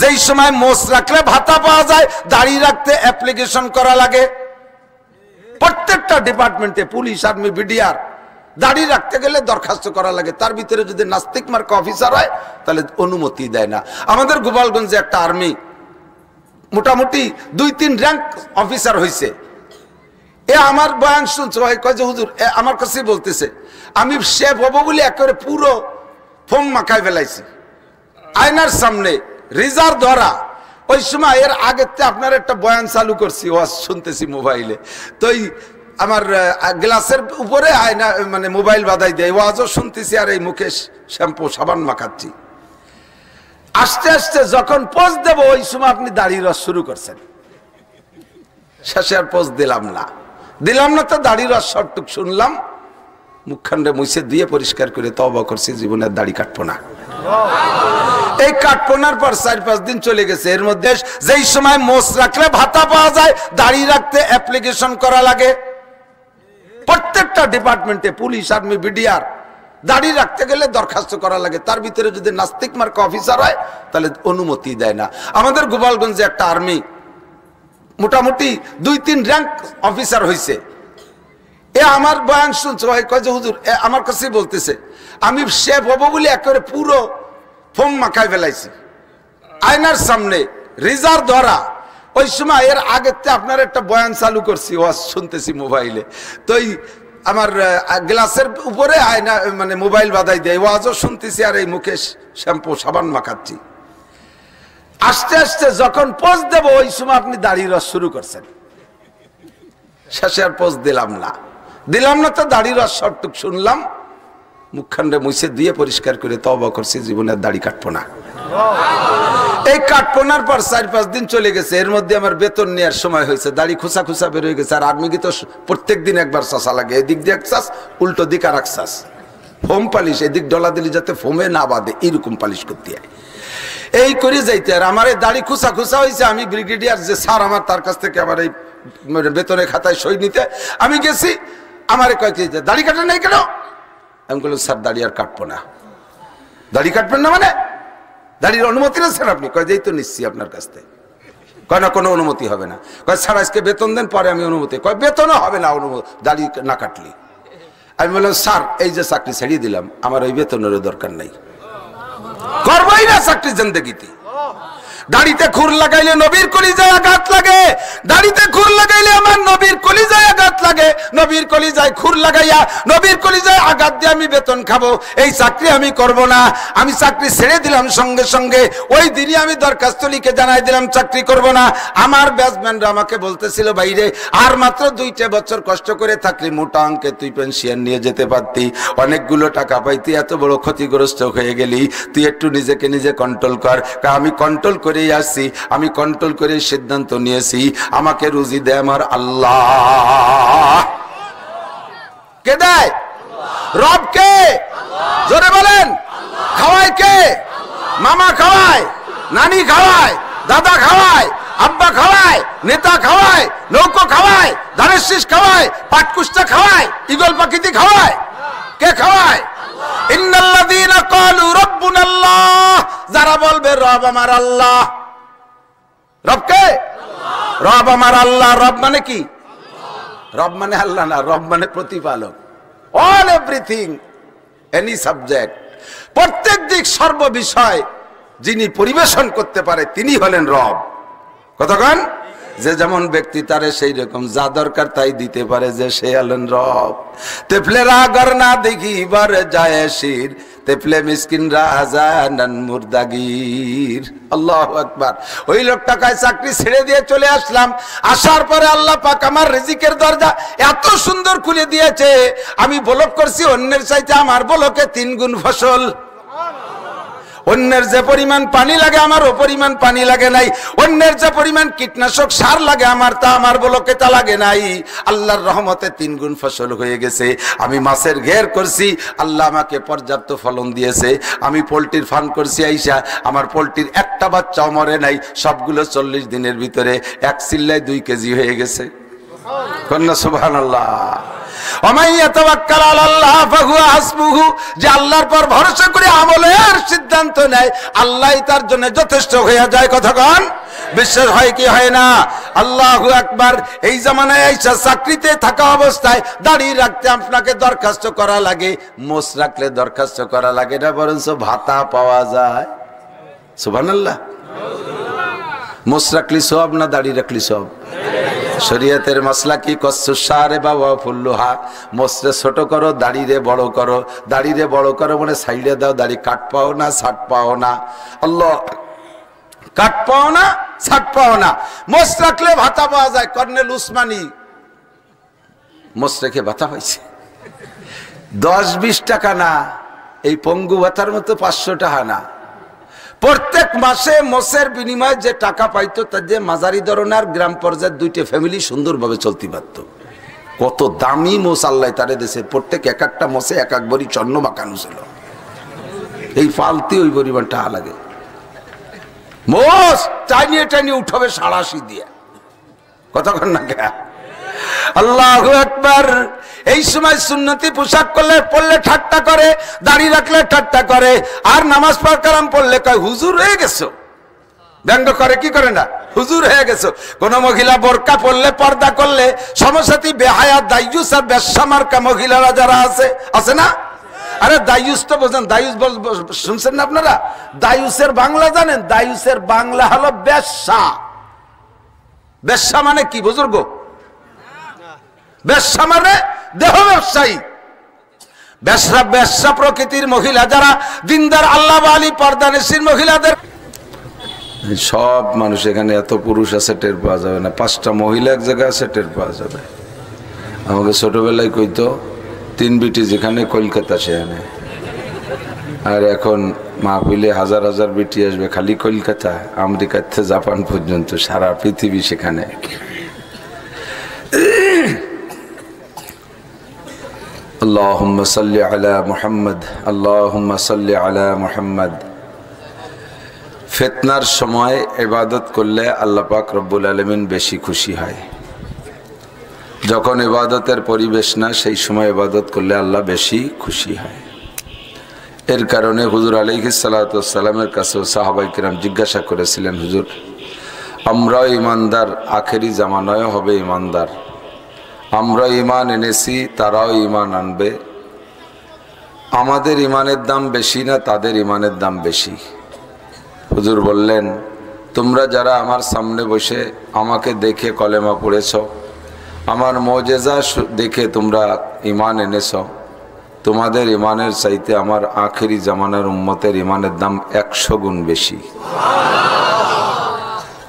যেই সময় মোচ রাখলে ভাতা পাওয়া যায়, দাড়ি রাখতে অ্যাপ্লিকেশন করা লাগে। প্রত্যেকটা ডিপার্টমেন্টে পুলিশ, আর্মি, বিডিআর দাড়ি রাখতে গেলে দরখাস্ত করা লাগে। তার ভিতরে যদি নাস্তিক মার্কা অফিসার হয় তাহলে অনুমতি দেয় না। আমাদের গোপালগঞ্জে একটা আর্মি মোটামুটি 2-3 র্যাঙ্ক অফিসার হয়েছে। এ আমার বয়ান শুনছে, কয় যে হুজুর আমার কাছে বলতেছে আমি শেফ হবো বলে একেবারে পুরো ফোম মাখায় ফেলাইছি আয়নার সামনে, রিজার্ভ ধরা। ওই সময় এর আগে আপনার একটা বয়ান চালু করছি, ওয়াজ শুনতেছি মোবাইলে, তো আমার গ্লাসের উপরে আয়না মানে মোবাইল বাধাই দেয়, ওয়াজও শুনতেছি আর এই মুখে শ্যাম্পু সাবান মাখাচ্ছি। আস্তে আস্তে যখন পোজ দেব ওই সময় আপনি দাড়ির রস শুরু করছেন। শেষে আর পোজ দিলাম না তো দাড়ির রস সবটুক শুনলাম, মুখখান্ডে মুছে দিয়ে পরিষ্কার করে তওবা করছি, জীবনের দাড়ি কাটবো না। এই কাটপোনার পর 4-5 দিন চলে গেছে। এর মধ্যে যেই সময় মোচ রাখলে ভাতা পাওয়া যায়, দাড়ি রাখতে অ্যাপ্লিকেশন করা লাগে। প্রত্যেকটা ডিপার্টমেন্টে পুলিশ, আর্মি, বিডিআর দাড়ি রাখতে গেলে দরখাস্ত করা লাগে। তার ভিতরে যদি নাস্তিক মার্কা অফিসার হয় তাহলে অনুমতি দেয় না। আমাদের গোপালগঞ্জে একটা আর্মি মোটামুটি 2-3 র্যাঙ্ক অফিসার হয়েছে। এ আমার বয়ান শুনছে, কয় যে হুজুর আমার কাছে বলতেছে আমি শেফ হবো বলে একেবারে পুরো ফোম মাখায় ফেলাইছি আয়নার সামনে, রিজার্ভ ধরা। ওই সময় এর আগে আপনার একটা বয়ান চালু করছি, ওয়াজ শুনতেছি মোবাইলে, তো আমার গ্লাসের উপরে আয়না মানে মোবাইল বাধাই দেয়, ওয়াজও শুনতেছি আর এই মুখে শ্যাম্পু সাবান মাখাচ্ছি। আস্তে আস্তে যখন পোজ দেব ওই সময় আপনি দাড়ির রস শুরু করছেন। শেষে আর পোজ দিলাম না তো দাড়ির রস সবটুক শুনলাম, মুখখান্ডে মুছে দিয়ে পরিষ্কার করে তওবা করছি, জীবনের দাড়ি কাটবো না। এই কাটপোনার পর 4-5 দিন চলে গেছে। এর মধ্যে আমার বেতন নেওয়ার সময় হয়েছে, দাড়ি খুসা খুসা বের হয়ে গেছে। আর আর্মিকে তো প্রত্যেক দিন একবার চাষা লাগে, এদিক দিয়ে এক চাষ, উল্টো দিক আর এক চাষ। ফোম পালিশ এদিক ডলা দিলি যাতে ফোমে না বাঁধে, এইরকম পালিশ করতে হয়। এই করে যাইতে আর আমার এই দাড়ি খুসা খুসা হয়েছে। আমি ব্রিগেডিয়ার যে স্যার আমার, তার কাছ থেকে আমার এই বেতনের খাতায় সই নিতে আমি গেছি। আমারে কয় কি দাড়ি কাটা নাই কেন? আমি বললাম স্যার দাড়ি আর কাটবো না। দাড়ি কাটবেন না মানে? দাড়ির অনুমতি নিচ্ছেন আপনি? কয় যেই তো নিচ্ছি আপনার কাছ থেকে। কয় না কোনো অনুমতি হবে না। কয় স্যার আজকে বেতন দেন, পরে আমি অনুমতি। কয় বেতনও হবে না অনুমতি দাড়ি না কাটলি। আমি বললাম স্যার এই যে চাকরি ছেড়ে দিলাম, আমার ওই বেতনেরও দরকার নাই, করবোই না চাকরি জিন্দেগিতে। দাড়িতে খুর লাগাইলে নবীর কলিজায় আঘাত লাগে, দাড়িতে খুর লাগাইলে আমার নবীর কলিজায় আঘাত লাগে। নবীর কলিজায় খুর লাগাইয়া নবীর কলিজায় আঘাত দিয়ে আমি বেতন খাবো, এই চাকরি আমি করব না। আমি চাকরি ছেড়ে দিলাম, সঙ্গে সঙ্গে ওই দিনই আমি দরখাস্ত লিখে জানাই দিলাম চাকরি করব না। আমার ব্যাচম্যানরা আমাকে বলতেছিল বাইরে আর মাত্র 2টা বছর কষ্ট করে থাকলে মোটা অঙ্কে তুই পেনশন নিয়ে যেতে পারতি, অনেকগুলো টাকা পাইতি, এত বড় ক্ষতিগ্রস্ত হয়ে গেলি, তুই একটু নিজেকে নিজে কন্ট্রোল কর। আমি কন্ট্রোল করেই আসছি, আমি কন্ট্রোল করে সিদ্ধান্ত নিয়েছি আমাকে রুজি দেয় আমার আল্লাহ। কে দেয়? রব কে? জোরে বলেন। খাওয়ায় কে? মামা খাওয়ায়, নানি খাওয়ায়, দাদা খাওয়ায়, আব্বা খাওয়ায়, নেতা খাওয়ায়, নৌকো খাওয়ায়, ধানের শীষ খাওয়ায়, পাটকুষ্টা খাওয়ায়, ঈগল পাখিতে খাওয়ায়। কে খাওয়ায়? ইন্নাল্লাযীনা ক্বালু রাব্বুনাল্লাহ, যারা বলবে রব আমার আল্লাহ। রব কে? রব আমার আল্লাহ। রব মানে কি? রব মানে আল্লাহ না, রব মানে প্রতিপালক। অল এভরিথিং, এনি সাবজেক্ট, প্রত্যেক দিক সর্ব বিষয় যিনি পরিবেশন করতে পারে তিনি হলেন রব। কতক্ষণ? যে যেমন ব্যক্তি তারে সেই রকম যা দরকার তাই দিতে পারে, যে সে হলেন রব। তেফলেরা গর না দেখিবার যায় শির, তেফলে মিসকিন রাজানান মুর্দাগির। আল্লাহু আকবার। ওই লোকটাকে চাকরি ছেড়ে দিয়ে চলে আসলাম। আসার পরে আল্লাহ পাক আমার রিজিকের দরজা এত সুন্দর খুলে দিয়েছে, আমি ব্লক করছি অন্যের চাইতে আমার ব্লকে 3 গুণ ফসল। অন্যের যে পরিমাণ পানি লাগে আমার ও পরিমাণ পানি লাগে নাই, অন্যের যে পরিমাণ কীটনাশক সার লাগে আমার তা আমার ব্লকে তা লাগে নাই। আল্লাহর রহমতে 3 গুণ ফসল হয়ে গেছে। আমি মাছের ঘের করছি, আল্লাহ আমাকে পর্যাপ্ত ফলন দিয়েছে। আমি পোল্ট্রির ফার্ম করছি, আইসা আমার পোল্ট্রির একটা বাচ্চাও মরে নাই, সবগুলো 40 দিনের ভিতরে 1 চিল্লায় 2 কেজি হয়ে গেছে। কন্যা সুবহানাল্লাহ। ওমাইয়াতাওয়াক্কাল আলাল্লাহ ফাহুয়া হাসবুহু, যে আল্লাহর পর ভরসা করে আমলের সিদ্ধান্ত নেয় আল্লাহই তার জন্য যথেষ্ট হয়ে যায়। কথা কন বিশ্বাস হয় কি হয় না? আল্লাহু আকবার। এই জামানায় আইসা চাকরিতে থাকা অবস্থায় দাঁড়িয়ে রাখতে আপনাকে দরখাস্ত করা লাগে, মোষ রাখলে দরখাস্ত করা লাগে না, বরঞ্চ ভাতা পাওয়া যায়। সুবহানাল্লাহ। মোষ রাখলি সব না দাঁড়িয়ে রাখলি সব? শরীয়তের মাসলা কি? কসুসারে বাবা ফুল্লুহা, মোষরে ছোট করো, দাড়িরে বড় করো। দাড়িরে বড় করো মানে সাইডে দাও, দাড়ি কাট পাও না, ছাট পাও না। আল্লাহ, কাট পাও না, ছাট পাও না। মোষ রাখলে ভাতা পাওয়া যায়। কর্নেল উসমানী মোষ রেখে ভাতা পাইছে 10-20 টাকা না, এই পঙ্গু ভাতার মতো 500 টাকা না। প্রত্যেক মাসে মোষের বিনিময়ে যে টাকা পাইতো তার যে মাঝারি ধরনের গ্রাম পর্যায়ের 2টা ফ্যামিলি সুন্দরভাবে চলতে পারত। কত দামি মোষ আল্লাহ তারে দেশে, প্রত্যেক এক একটা মোষে এক এক বড়ি চন্ন বাঁকানো ছিল। এই ফালতি ওই পরিমাণ টাকা লাগে। মোষ টানিয়ে টানিয়ে উঠবে সাড়াশি দিয়ে। কতক্ষণ না কে? আল্লাহু আকবার। এই সময় সুন্নতি পোশাক করলে পড়লে ঠাট্টা করে, দাড়ি রাখলে ঠাট্টা করে, আর নামাজ কালাম পড়লে কয় হুজুর হয়ে গেছো। ব্যঙ্গ করে কি করে না? হুজুর হয়ে গেছো। কোন মহিলা বোরকা পড়লে, পর্দা করলে সমসাথী বেহায়া দায়ুস আর বেশ্যা মার্কা মহিলারা যারা আছে না? আরে দায়ুস তো বোঝেন, দায়ুস শুনছেন না আপনারা? দায়ুসের বাংলা জানেন? দায়ুসের বাংলা হলো বেশ্যা। বেশ্যা মানে কি বুজুর্গ? বেশ্যা মানে দেহ ব্যবসায়ী। বেশ্যা প্রকৃতির মহিলা যারা দিনদার আল্লাহ আলী পর্দানিসীর মহিলাদের। সব মানুষ এখানে এত পুরুষ আছে টের পাওয়া যাবে না, 5টা মহিলা এক জায়গায় আছে টের পাওয়া যাবে। আমাকে ছোটবেলায় কইতো 3 বিটি যেখানে কলকাতা সেখানে, আর এখন মাহফিলে হাজার হাজার বিটি আসবে খালি কলকাতা, আমেরিকার থেকে জাপান পর্যন্ত সারা পৃথিবী সেখানে। আল্লাহুম্মা সাল্লি আলা মুহাম্মদ, আল্লাহুম্মা সাল্লি আলা মুহাম্মদ। ফিতনার সময় ইবাদত করলে আল্লাহ পাক রব্বুল আলামিন বেশি খুশি হয়। যখন ইবাদতের পরিবেশ না সেই সময় ইবাদত করলে আল্লাহ বেশি খুশি হয়। এর কারণে হুজুর আলাইহিস সালাতু ওয়াস সালামের কাছে সাহাবায়ে কিরাম জিজ্ঞাসা করেছিলেন, হুজুর আমরাও ইমানদার, আখেরি জামানায় হবে ইমানদার, আমরা ইমান এনেছি তারাও ইমান আনবে, আমাদের ইমানের দাম বেশি না তাদের ইমানের দাম বেশি? হুজুর বললেন, তোমরা যারা আমার সামনে বসে আমাকে দেখে কলেমা পড়েছ, আমার মুজিজা দেখে তোমরা ইমান এনেছ, তোমাদের ইমানের চাইতে আমার আখেরি জামানার উম্মতের ইমানের দাম 100 গুণ বেশি।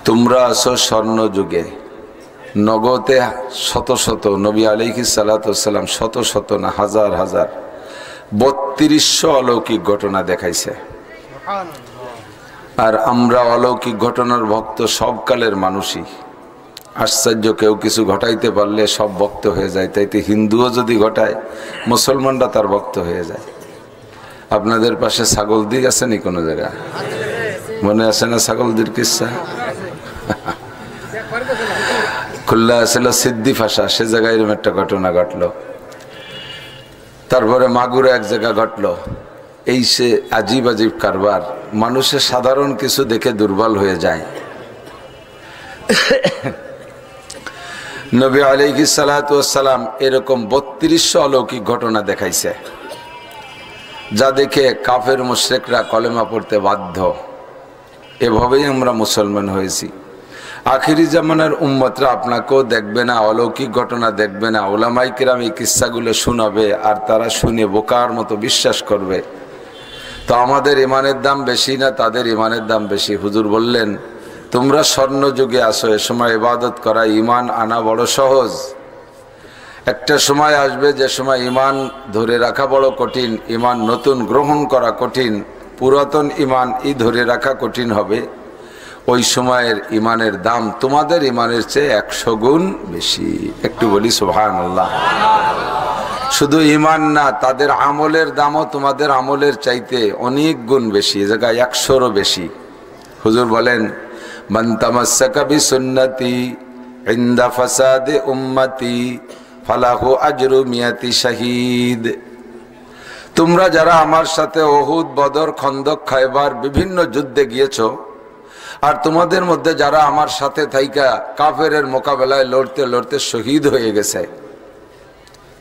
তোমরা আছো স্বর্ণ যুগে, নগদে শত শত নবী আলাইহিস সালাতু ওয়াস সালাম শত শত না হাজার হাজার 3200 অলৌকিক ঘটনা দেখাইছে। আর আমরা অলৌকিক ঘটনার ভক্ত সব কালের মানুষই। আশ্চর্য, কেউ কিছু ঘটাইতে পারলে সব ভক্ত হয়ে যায়, তাইতে হিন্দুও যদি ঘটায় মুসলমানরা তার ভক্ত হয়ে যায়। আপনাদের পাশে ছাগলদির আছে নি কোনো জায়গা? মনে আছে না ছাগলদির কিসসা? খুলনা ছিল সিদ্ধি ফাঁসা, সে জায়গায় এরকম একটা ঘটনা ঘটলো। তারপরে মাগুরে এক জায়গা ঘটলো। এই সে আজীব আজীব কারবার, মানুষের সাধারণ কিছু দেখে দুর্বল হয়ে যায়। নবী আলাইহিস সালাতু ওয়াস সালাম এরকম 3200 অলৌকিক ঘটনা দেখাইছে, যা দেখে কাফের মুশরিকরা কলেমা পড়তে বাধ্য। এভাবেই আমরা মুসলমান হয়েছি। আখিরি জামানার উম্মতরা আপনাকেও দেখবে না, অলৌকিক ঘটনা দেখবে না, উলামায়ে কিরাম এই কিস্সাগুলো শোনাবে আর তারা শুনে বোকার মতো বিশ্বাস করবে। তো আমাদের ইমানের দাম বেশি না তাদের ইমানের দাম বেশি? হুজুর বললেন, তোমরা স্বর্ণ যুগে আসো, এ সময় ইবাদত করা, ইমান আনা বড় সহজ। একটা সময় আসবে যে সময় ইমান ধরে রাখা বড় কঠিন, ইমান নতুন গ্রহণ করা কঠিন, পুরাতন ইমান ধরে রাখা কঠিন হবে। ওই সময়ের ইমানের দাম তোমাদের ইমানের চেয়ে 100 গুণ বেশি। একটু বলি সুবহানাল্লাহ। শুধু ইমান না, তাদের আমলের দামও তোমাদের আমলের চাইতে অনেক গুণ বেশি, এ জায়গায় 100-এরও বেশি। হুজুর বলেন, মান তামাসসাকা বিসুন্নতি ইনদা ফাসাদি উম্মতি ফালাহু আজরু মিয়াতি শাহিদ। তোমরা যারা আমার সাথে উহুদ, বদর, খন্দক, খায়বার বিভিন্ন যুদ্ধে গিয়েছো, আর তোমাদের মধ্যে যারা আমার সাথে থাইকা কাফেরের মোকাবেলায় লড়তে লড়তে শহীদ হয়ে গেছে,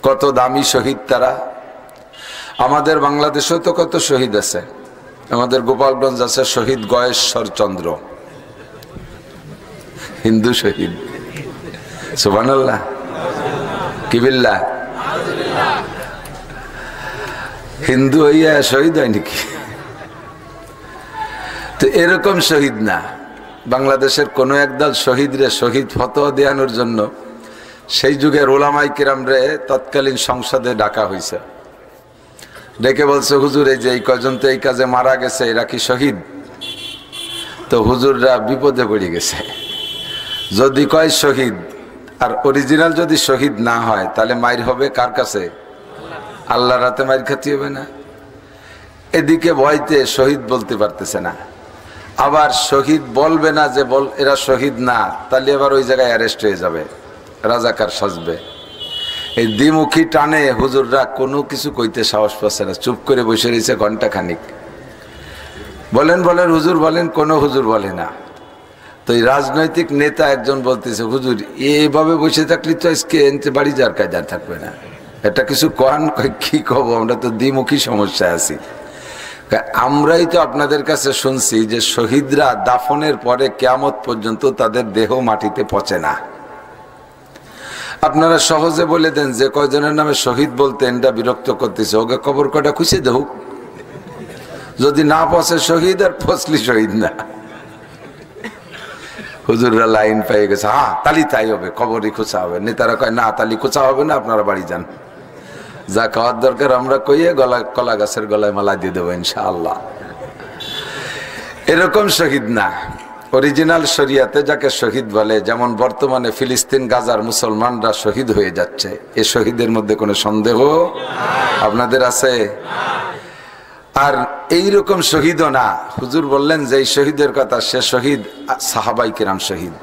কত দামি শহীদ তারা। আমাদের বাংলাদেশেও তো কত শহীদ আছে। আমাদের গোপালগঞ্জ আছে শহীদ গয়েশ্বর চন্দ্র, হিন্দু শহীদ। সুবহানাল্লাহ, কি বিল্লাহ, হিন্দু হইয়া শহীদ হয় নাকি? তো এরকম শহীদ না। বাংলাদেশের কোন একদল শহীদ রে শহীদ ফতোয়া দেওয়ানোর জন্য সেই যুগের ওলামাই কিরাম রে তৎকালীন সংসদে ডাকা হয়েছে। ডেকে বলছে, হুজুর এই যে এই কজন তো এই কাজে মারা গেছে, এরা কি শহীদ? তো হুজুররা বিপদে পড়ে গেছে। যদি কয় শহীদ আর অরিজিনাল যদি শহীদ না হয়, তাহলে মাইর হবে কার কাছে? আল্লাহর রাতে মাইর খাতি হবে না? এদিকে ভয়তে শহীদ বলতে পারতেছে না, আবার শহীদ বলবে না যে বল এরা শহীদ না, তাহলে আবার ওই জায়গায় অ্যারেস্ট হয়ে যাবে, রাজাকার সাজবে। এই দ্বিমুখী টানে হুজুররা কোনো কিছু কইতে সাহস পাচ্ছে না, চুপ করে বসে রয়েছে ঘন্টা খানিক। বলেন বলেন হুজুর বলেন, কোনো হুজুর বলে না। তো এই রাজনৈতিক নেতা একজন বলতেছে, হুজুর এইভাবে বসে থাকলে তো আজকে এনতে বাড়ি যার কায়দার থাকবে না, এটা কিছু কন। কি কব, আমরা তো দ্বিমুখী সমস্যায় আছি। আমরাই তো আপনাদের কাছে শুনছি যে শহীদরা দাফনের পরে কিয়ামত পর্যন্ত তাদের দেহ মাটিতে পচে না। আপনারা সহজে বলে দেন যে কয়জনের নামে শহীদ বলতে এটা বিরক্ত করতেছে, ওকে কবর কটা খুঁজে দেহ, যদি না পচে শহীদ আর ফসলি শহীদ না। হুজুররা লাইন পেয়ে গেছে, হ্যাঁ তালি তাই হবে, কবরই খোঁচা হবে। নেতারা কয় না তালি খোঁচা হবে না, আপনারা বাড়ি যান, যা খাওয়ার দরকার আমরা কইয়ে গলায় কলা গাছের গলায় মালা দিয়ে দেবো ইনশাআল্লাহ। এরকম শহীদ না। অরিজিনাল শরিয়াতে যাকে শহীদ বলে, যেমন বর্তমানে ফিলিস্তিন গাজার মুসলমানরা শহীদ হয়ে যাচ্ছে, এ শহীদের মধ্যে কোনো সন্দেহ আপনাদের আছে? আর এইরকম শহীদও না। হুজুর বললেন যে এই শহীদের কথা, সে শহীদ সাহাবাই কিরাম শহীদ।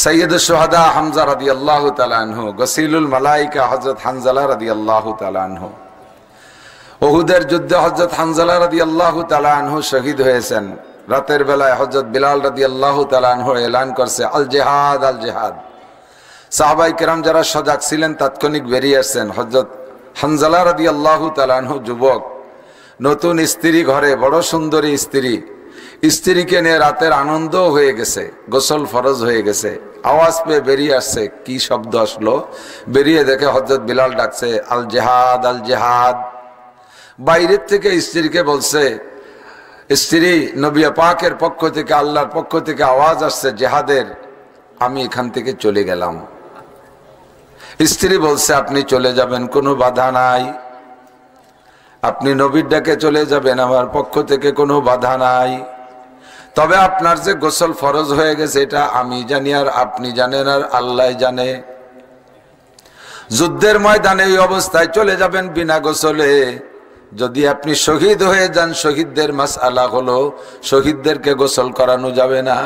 সৈয়দুশ শুহাদা হামজা রাদিয়াল্লাহু তাআলা আনহু, গসিলুল মালাইকা হযরত হানজালা রাদিয়াল্লাহু তাআলা আনহু। উহুদের যুদ্ধে হযরত হানজালা রাদিয়াল্লাহু তাআলা আনহু শহীদ হয়েছেন। রাতের বেলায় হযরত বিলাল রাদিয়াল্লাহু তাআলা আনহু এলান করছে, আল জিহাদ আল জিহাদ। সাহাবাই কিরাম যারা সজাগ ছিলেন তাৎক্ষণিক বেরিয়ে আসছেন। হযরত হানজালা রাদিয়াল্লাহু তাআলা আনহু যুবক, নতুন স্ত্রী ঘরে, বড় সুন্দরী স্ত্রী, স্ত্রীকে নিয়ে রাতের আনন্দ হয়ে গেছে, গোসল ফরজ হয়ে গেছে। আওয়াজ পেয়ে বেরিয়ে আসছে, কি শব্দ আসলো, বেরিয়ে দেখে হযরত বিলাল ডাকছে আল জিহাদ আল জিহাদ। বাইরের থেকে স্ত্রীকে বলছে, স্ত্রী নবী পাকের পক্ষ থেকে, আল্লাহর পক্ষ থেকে আওয়াজ আসছে জিহাদের, আমি এখান থেকে চলে গেলাম। স্ত্রী বলছে, আপনি চলে যাবেন, কোনো বাধা নাই, আপনি নবীর ডাকে চলে যাবেন, আমার পক্ষ থেকে কোনো বাধা নাই। তবে আপনার যে গোসল ফরজ হয়ে গেছে এটা আমি জানি আর আপনি জানেন আর আল্লাহ জানে। যুদ্ধের ময়দানে এই অবস্থায় চলে যাবেন বিনা গোসলে। যদি আপনি শহীদ হয়ে যান, শহীদদের মাসআলা হলো শহীদদেরকে গোসল করানো যাবে না,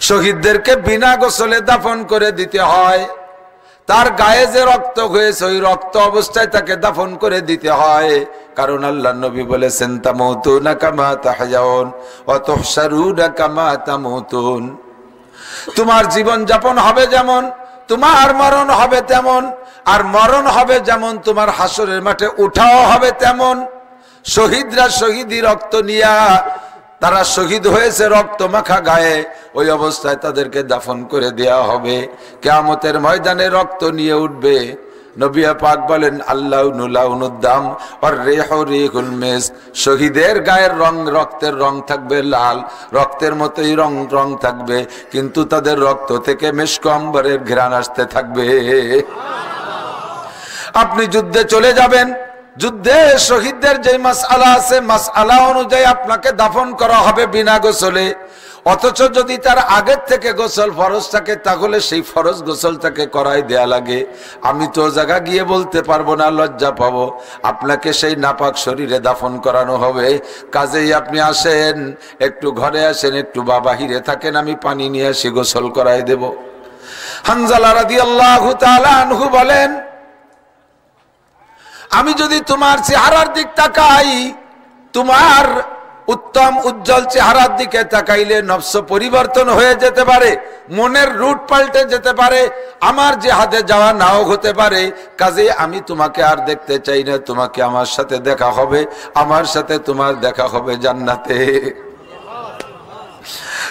শহীদদেরকে বিনা গোসলে দাফন করে দিতে হয়। তার গায়ে যে রক্ত হয়েছে ওই রক্ত অবস্থায় তাকে দাফন করে দিতে হয়, কারণ আল্লাহর নবী বলেছেন তামুতুনা কামা তাহয়াউন ওয়া তুহশারুনা কামা তামুতুন। তোমার জীবন যাপন হবে যেমন, তোমার মরণ হবে তেমন, আর মরণ হবে যেমন তোমার হাসরের মাঠে উঠাও হবে তেমন। শহীদরা শহীদি রক্ত নিয়া, তারা শহীদ হয়েছে রক্ত মাখা গায়ে, ওই অবস্থায় তাদেরকে দাফন করে দেয়া হবে। কিয়ামতের ময়দানে রক্ত নিয়ে উঠবে। নবী পাক বলেন আল্লাহু লাউনুদ্দাম আর রিহু রিহুল মিস্ক। শহীদের গায়ের রং রক্তের রং থাকবে লাল, রক্তের মতোই রং থাকবে, কিন্তু তাদের রক্ত থেকে মিশক আম্বরের ঘ্রাণ আসতে থাকবে। আপনি যুদ্ধে চলে যাবেন, যুদ্ধে শহীদদের যে মাসআলা আছে মাসআলা অনুযায়ী আপনাকে দাফন করা হবে বিনা গোসলে। অথচ যদি তার আগের থেকে গোসল ফরজ থাকে তাহলে সেই ফরজ গোসলটাকে করাই দেয়া লাগে। আমি তো জায়গা গিয়ে বলতে পারবো না, লজ্জা পাবো, আপনাকে সেই নাপাক শরীরে দাফন করানো হবে। কাজেই আপনি আসেন, একটু ঘরে আসেন, একটু বা বাহিরে থাকেন, আমি পানি নিয়ে আসি, গোসল করাই দেব। হানজালা রাদিয়াল্লাহু তাআলা আনহু বলেন, আমি যদি তোমার চেহারার দিক তাকাই, তোমার উত্তম উজ্জ্বল চেহারার দিকে তাকাইলে নফস পরিবর্তন হয়ে যেতে পারে, মনের রুট পাল্টে যেতে পারে, আমার জিহাদে যাওয়া নাও হতে পারে। কাজে আমি তোমাকে আর দেখতে চাই না, তোমাকে আমার সাথে দেখা হবে, আমার সাথে তোমার দেখা হবে জান্নাতে।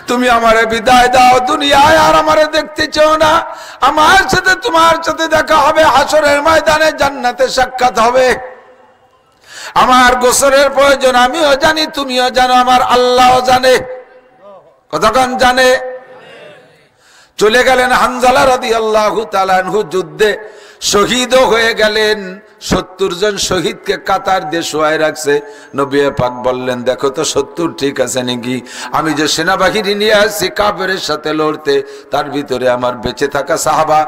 তুমি আমারে বিদায় দাও দুনিয়ায়, আর আমারে দেখতে চাও না, আমার সাথে তোমার সাথে দেখা হবে হাসরের ময়দানে, জান্নাতে সাক্ষাৎ হবে। আমার গোসলের প্রয়োজন আমিও জানি, তুমিও জানো, আমার আল্লাহও জানে। কতক্ষণ জানে? চলে গেলেন হানজালা রাদিয়াল্লাহু তাআলা আনহু, যুদ্ধে শহীদও হয়ে গেলেন। 70 জন শহীদকে কাতার দিয়ে শোয়ায় রাখছে। নবী পাক বললেন, দেখো তো 70 ঠিক আছে নাকি? আমি যে সেনাবাহিনী নিয়ে আসছি কাফেরের সাথে লড়তে, তার ভিতরে আমার বেঁচে থাকা সাহাবা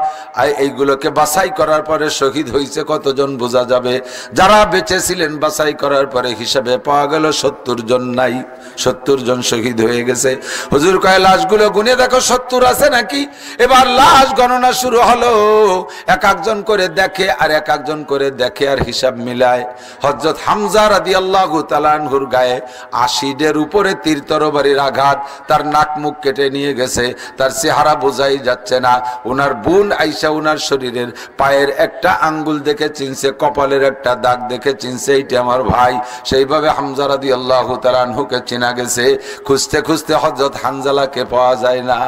এইগুলোকে বাছাই করার পরে শহীদ হয়েছে কতজন বোঝা যাবে। যারা বেঁচে ছিলেন বাছাই করার পরে হিসাবে পাওয়া গেল 70 জন নাই, 70 জন শহীদ হয়ে গেছে। হুজুর কয়, লাশগুলো গুনে দেখো 70 আছে নাকি? এবার লাশ গণনা শুরু হলো, এক একজন করে দেখে আর এক একজন করে দেখে আর হিসাব মিলায়। হযরত হামজা রাদিয়াল্লাহু তাআলা আনহুর গায়ে 80 উপরে তীর তরবারির আঘাত, তার নাক মুখ কেটে নিয়ে গেছে, তার চেহারা বোঝাই যাচ্ছে না। ওনার বোন আয়েশা ওনার শরীরের পায়ের একটা আঙ্গুল দেখে চিনছে, কপালের একটা দাগ দেখে চিনছে, এইটা আমার ভাই। সেইভাবে হামজা রাদিয়াল্লাহু তাআলা আনহুকে চেনা গেছে। খুঁজতে খুঁজতে হযরত হানজালাকে পাওয়া যায় না।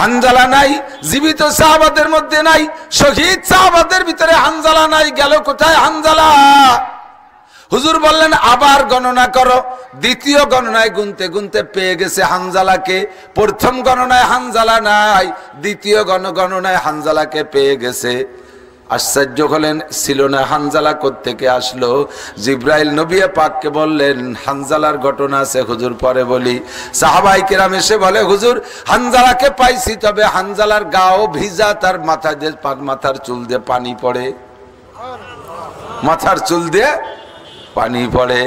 হানজালা নাই, জীবিত সাহাবাদের মধ্যে নাই, শহীদ সাহাবাদের ভিতরে হানজালা নাই। গেল কোথায় হানজালা? হুজুর বললেন, আবার গণনা করো। দ্বিতীয় গণনায় গুনতে গুনতে পেয়ে গেছে হানজালাকে। প্রথম গণনায় হানজালা নাই, দ্বিতীয় গণনায় হানজালাকে পেয়ে গেছে। আশ্চর্য হলেন, ছিল না। হানজালা কোত্থেকে আসলো? জিব্রাইল নবী পাককে বললেন, হানজালার ঘটনা আছে হুজুর পরে বলি। সাহাবায়ে কেরাম এসে বলে, হুজুর হানজালাকে পাইছি, তবে হানজালার গাও ভিজা, তার মাথার চুল দিয়ে পানি পড়ে, মাথার চুল দিয়ে পানি পড়ে।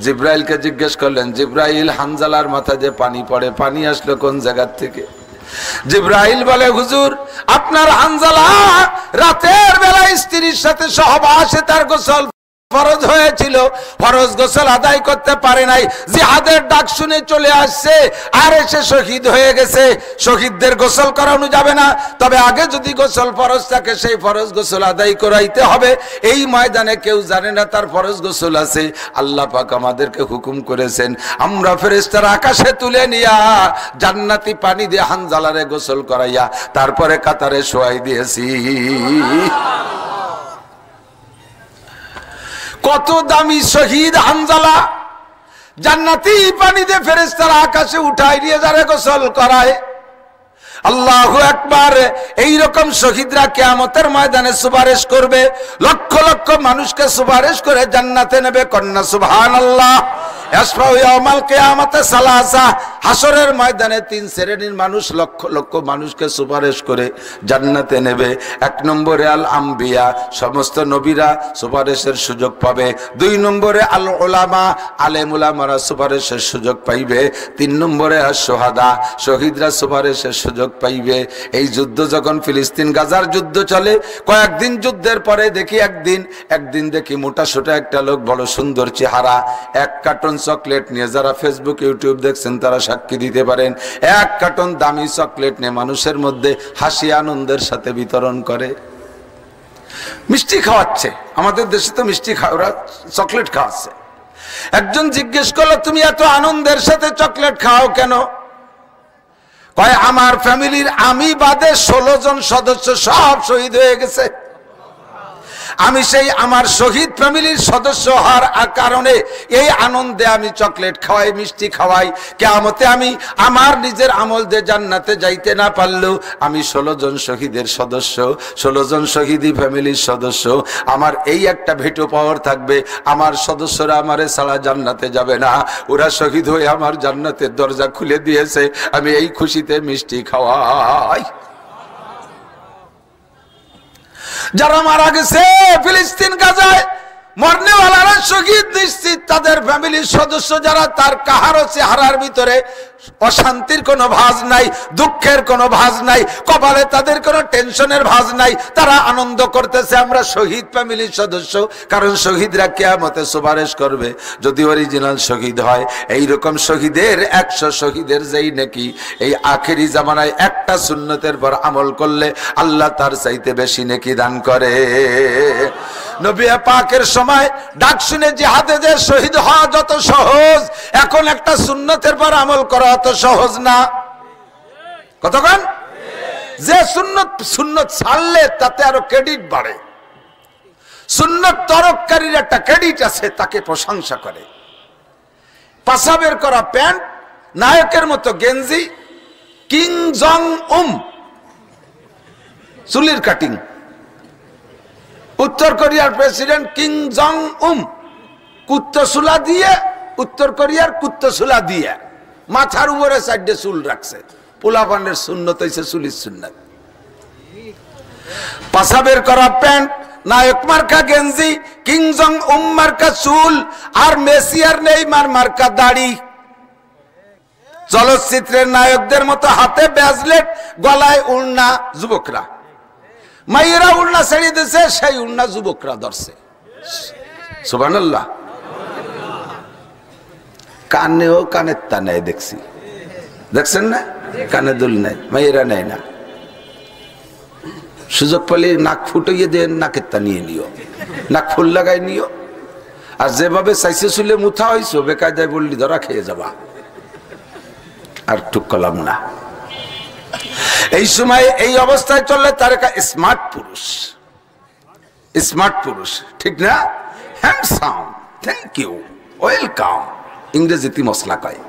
জিব্রাইলকে জিজ্ঞেস করলেন, জিব্রাইল হানজালার মাথা দিয়ে পানি পড়ে, পানি আসলো কোন জায়গা থেকে? জিব্রাইল বলে, হুজুর আপনার হানজালা রাতের বেলা স্ত্রীর সাথে সহবাসে তার গোসল ফরজ হয়েছিল, ফরজ গোসল আদায় করতে পারে নাই, জিহাদের ডাক শুনে চলে আসছে, আর এসে শহীদ হয়ে গেছে। শহীদদের গোসল করানো যাবে না, তবে আগে যদি গোসল ফরজ থাকে সেই ফরজ গোসল আদায় করাইতে হবে। এই ময়দানে কেউ জানে না তার ফরজ গোসল আছে। আল্লাহ পাক আমাদেরকে হুকুম করেছেন, আমরা ফেরেশতারা আকাশে তুলে নিয়া জান্নাতি পানি দিয়ে হানজালারে গোসল করাইয়া তারপরে কাতারে শোয়াই দিয়েছি। কত দামি শহীদ হানজালা! জান্নাতি পানি দিয়ে ফেরেশতারা আকাশে উঠাই নিয়ে যারা গোসল করায়। আল্লাহু আকবার! এইরকম শহীদরা কিয়ামতের ময়দানে সুপারিশ করবে, লক্ষ লক্ষ মানুষকে সুপারিশ করে জান্নাতে নেবে। কন্যা সুবহানাল্লাহ। হাসরের ময়দানে 3 শ্রেণীর মানুষ লক্ষ লক্ষ মানুষকে সুপারিশ করে জান্নাতে নেবে। 1 নম্বরে আল আম্বিয়া, সমস্ত নবীরা সুপারিশের সুযোগ পাবে। 2 নম্বরে আল উলামা, আলেম উলামারা সুপারিশের সুযোগ পাইবে। 3 নম্বরে আর সোহাদা, শহীদরা সুপারিশের সুযোগ পাইবে। এই যুদ্ধ যখন ফিলিস্তিন গাজার যুদ্ধ চলে, কয়েকদিন যুদ্ধের পরে দেখি একদিন দেখি মোটা সোটা একটা লোক, বড় সুন্দর চেহারা, 1 কার্টন চকলেট নিয়ে, যারা ফেসবুক ইউটিউব দেখছেন তারা সাক্ষী দিতে পারেন, 1 কার্টন দামি চকলেট নিয়ে মানুষের মধ্যে হাসি আনন্দের সাথে বিতরণ করে, মিষ্টি খাওয়াচ্ছে। আমাদের দেশে তো মিষ্টি ওরা চকলেট খাওয়াচ্ছে। একজন জিজ্ঞেস করলো, তুমি এত আনন্দের সাথে চকলেট খাও কেন? কয়, আমার ফ্যামিলির আমি বাদে 16 জন সদস্য সব শহীদ হয়ে গেছে। আমি সেই আমার শহীদ ফ্যামিলির সদস্য হওয়ার কারণে এই আনন্দে আমি চকলেট খাওয়াই, মিষ্টি খাওয়াই। কিয়ামতে আমি আমার নিজের আমল দিয়ে জান্নাতে যাইতে না পারলেও আমি 16 জন শহীদের সদস্য, 16 জন শহীদি ফ্যামিলির সদস্য। আমার এই একটা ভেটো পাওয়ার থাকবে, আমার সদস্যরা আমারে ছাড়া জান্নাতে যাবে না। ওরা শহীদ হয়ে আমার জান্নাতের দরজা খুলে দিয়েছে, আমি এই খুশিতে মিষ্টি খাওয়াই। যারা মারা গেছে ফিলিস্তিন গাজায়, মরনেওয়ালারা শহীদ নিশ্চিত, তাদের ফ্যামিলির সদস্য যারা, তার কাহারও চেহারার ভিতরে অশান্তির কোনো ভাঁজ নাই, দুঃখের কোনো ভাঁজ নাই, কপালে তাদের কোনো টেনশনের ভাঁজ নাই। তারা আনন্দ করতেছে আমরা শহীদ ফ্যামিলির সদস্য, কারণ শহীদরা কিয়ামতে সুপারিশ করবে যদি অরিজিনাল শহীদ হয়। এইরকম শহীদের 100 শহীদের যেই নাকি এই আখেরি জামানায় একটা সুন্নতের পর আমল করলে আল্লাহ তার চাইতে বেশি নেকি দান করে। নবী পাকের সময় ডাক শুনে জিহাদে যে শহীদ হওয়া যত সহজ, এখন একটা সুন্নতের পর আমল করা অত সহজ না। কতক্ষণ যে সুন্নত ছাড়লে তাতে আরো ক্রেডিট বাড়ে। সুন্নত তরককারীর একটা ক্রেডিট আছে, তাকে প্রশংসা করে। পাশাবের করা প্যান্ট, নায়কের মতো গেঞ্জি, কিং জং চুলির কাটিং, উত্তর কোরিয়ার প্রেসিডেন্ট কিং জং কুত্তসুলা দিয়ে, উত্তর কোরিয়ার কুত্তসুলা দিয়ে মাথার উপরে সাইডে চুল রাখছে। পোলাপানের সুন্নত হইছে চুলির সুন্নত। পাশাবের করা প্যান্ট, নায়ক মার্কা গেঞ্জি, কিং জং মার্কা চুল, আর মেসি আর নেইমার মার্কা দাড়ি। চলচ্চিত্রের নায়কদের মতো হাতে ব্যাজলেট, গলায় উড়না যুবকরা, মাইয়েরা উড়না ছেড়ে দিছে, সেই উড়না যুবকরা ধরছে। সুবহানাল্লাহ। কানেও কানের তা নেয়, দেখছি, দেখছেন না? কানে দুল নেই, মাইয়েরা নেয় না। সুযোগ পেলে নাক ফুটিয়ে দেন, নাকের তা নিয়ে নিও, নাক ফুল লাগাই নিও। আর যেভাবে চাইছে চুলে মুথা হয়েছ, বেকায়দায় বললি ধরা খেয়ে যাবা। আর টুক কলাম না। এই সময় এই অবস্থায় চললে তার স্মার্ট পুরুষ, স্মার্ট পুরুষ, ঠিক না? হ্যান্ডসাম, থ্যাংক ইউ, ওয়েলকাম, ইংরেজিতে মশলা কয়।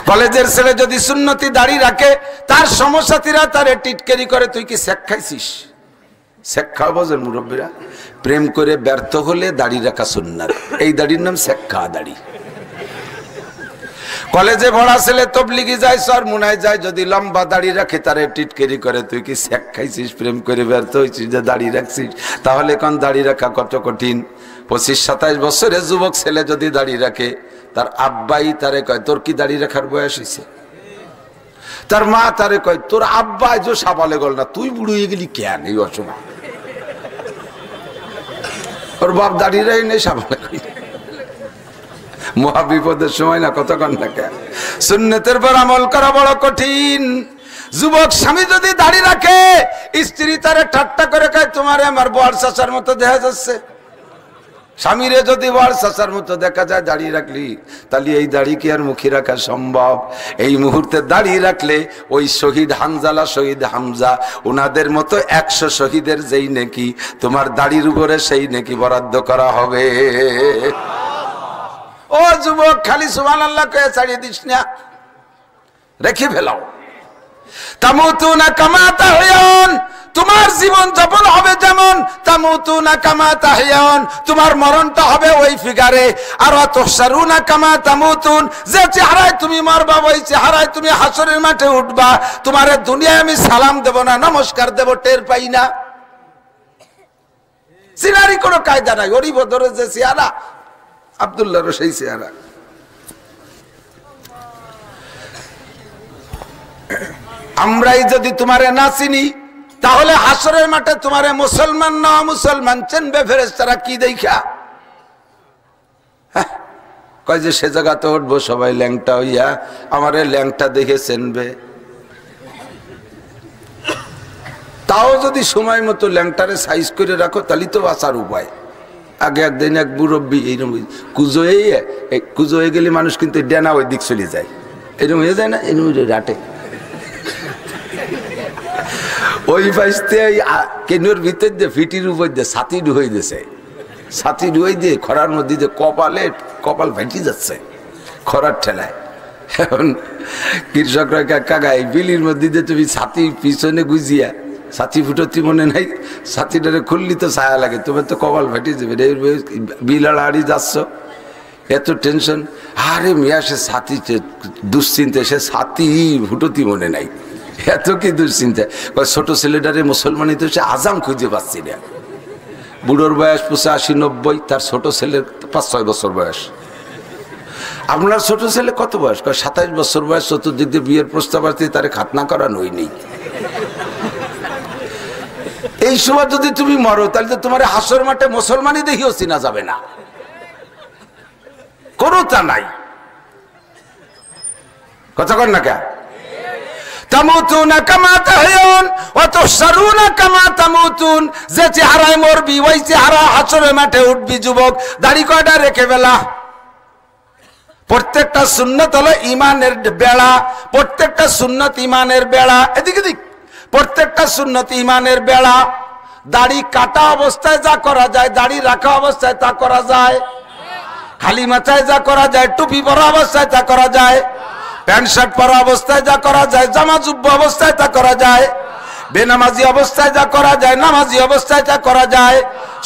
কলেজের ছেলে যদি সুন্নতি দাড়ি রাখে, তার সমসাথীরা তারে টিটকারি করে, তুই কি শেখ খাইছিস? শেখ খাওয়া বোঝেন মুরব্বীরা? প্রেম করে ব্যর্থ হলে দাড়ি রাখা সুন্নাত, এই দাড়ির নাম শেখ খাওয়া দাড়ি। কলেজে পড়া ছেলে তবলিগি যায়, সরমুনায় যায়, যদি লম্বা দাড়ি রাখে তারে টিটকারি করে, তুই কি শেখ খাইছিস? প্রেম করে ব্যর্থ হয়েছিস যে দাড়ি রাখছিস? তাহলে কোন দাড়ি রাখা কত কঠিন। 25-27 বছরের যুবক ছেলে যদি দাড়ি রাখে, তার আব্বাই তারে কয়, তোর কি দাড়ি রাখার বয়স হয়েছে? তার মা তারে কয়, তোর আব্বা যে সাবালে গল না, তুই বুড়ো হয়ে গেলি কেন এই অসময়? ওর বাপ দাড়ি রাই নেই, সাবালে গেল। মহা বিপদের সময় না, কতক্ষণ থাকে। সুন্নতের পর আমল করা বড় কঠিন। যুবক স্বামী যদি দাড়ি রাখে, স্ত্রী তারে ঠাট্টা করে কয়, তোমারে আমার বর চাচার মতো দেখা যাচ্ছে। স্বামীরে যদি বর চাচার মতো দেখা যায় দাড়ি রাখলি, তাহলে এই দাড়ি কি আর মুখে রাখা সম্ভব? এই মুহূর্তে দাড়ি রাখলে ওই শহীদ হানজালা, শহীদ হামজা, ওনাদের মতো 100 শহীদের যেই নেকি তোমার দাড়ির উপরে, সেই নেকি বরাদ্দ করা হবে। ও যুবক, খালি সুবহানাল্লাহ কয়ে ছাড়িয়ে দিস না, রেখে ফেলাও। তামুতুনা কামা তাহইয়ান, তোমার জীবন যাপন হবে যেমন, তামুতুনা কামা তাহইয়ান, তোমার মরণটা হবে ওই ফিগারে। আর তুহশারুনা কামা তামুতুন, যে চেহারায় তুমি মরবা ওই চেহারায় তুমি হাসরের মাঠে উঠবা। তোমার দুনিয়ায় আমি সালাম দেব না, নমস্কার দেব, টের পাই না। সিনারি কোনো কায়দা নাই। ওরই বদরে যে চেহারা, আব্দুল্লাহর সেই চেহারা। আমরাই যদি তোমারে না চিনি, তাহলে হাসরের মাঠে তোমারে মুসলমান না মুসলমান চিনবে ফেরেশতারা কি দেখা? কয় যে সে জায়গাতে উঠবো সবাই ল্যাংটা হইয়া, আমারে ল্যাংটা দেখে চিনবে। তাও যদি সময় মতো ল্যাংটারে সাইজ করে রাখো, তাহলে তো বাঁচার উপায়। আগে একদিন এক মুরব্বী এইরকম কুজো হয়ে গেলে মানুষ কিন্তু ডেনা ওই দিক চলে যায়, এরকম হয়ে যায় না, এরকম রাটে ওই পাশে কেনুর ভিতর দিয়ে ফিটির উপর দিয়ে ছাতি ডুবই দিয়েছে, ছাতি ডুবই দিয়ে খরার মধ্যে দিয়ে কপাল ভেঙে যাচ্ছে খরার ঠেলায়। এখন কৃষকরা কাকা এই বিলির মধ্যে দিয়ে তুমি ছাতি পিছনে গুজিয়া, ছাতি ফুটতি মনে নাই, ছাতিটারে খুললি তো ছায়া লাগে, তোমার তো কপাল ফেটে যাবে। বিল আড়ি যাচ্ছ, এত টেনশন। আরে মিয়া, সে ছাতি দুশ্চিন্তা, সে ছাতি ফুটতি মনে নাই, এত কি দুশ্চিন্তা। ছোট ছেলেটারে মুসলমানি তো সে আজাম খুঁজে পাচ্ছি না, বুড়োর বয়স 85-90, তার ছোট ছেলের 5-6 বছর বয়স। আপনার ছোট ছেলে কত বয়স? 27 বছর বয়স। চতুর্দিক দিয়ে বিয়ের প্রস্তাব আসতে, তারে খাতনা করানো হয়নি। এই সময় যদি তুমি মরো, তাহলে তো তোমার হাসর মাঠে মুসলমানই দেখিও চিনা যাবে না, কোনো তা নাই। কথা কন না কে? তামুতুনা কামা তাহয়ুন ওয়া তুহশারুনা কামা তামুতুন। যে চেহারায় মরবি ওই চেহারা হাসরের মাঠে উঠবি। যুবক, দাড়ি কয়টা রেখে বেলা? প্রত্যেকটা সুন্নত হলো ইমানের বেড়া, প্রত্যেকটা সুন্নত ইমানের বেড়া। এদিকে দিক, প্রত্যেকটা সুন্নত ইমানের বেড়া। দাড়ি কাটা অবস্থায় যা করা যায়, দাড়ি রাখা অবস্থায় তা করা যায়। খালি মাথায় যা করা যায়, টুপি পরা অবস্থায় তা করা যায়। প্যান্ট শার্ট পরা অবস্থায় যা করা যায়, জামা জুব্বা অবস্থায় তা করা যায়। বেনামাজি অবস্থায় যা করা যায়, নামাজি অবস্থায় তা করা যায়।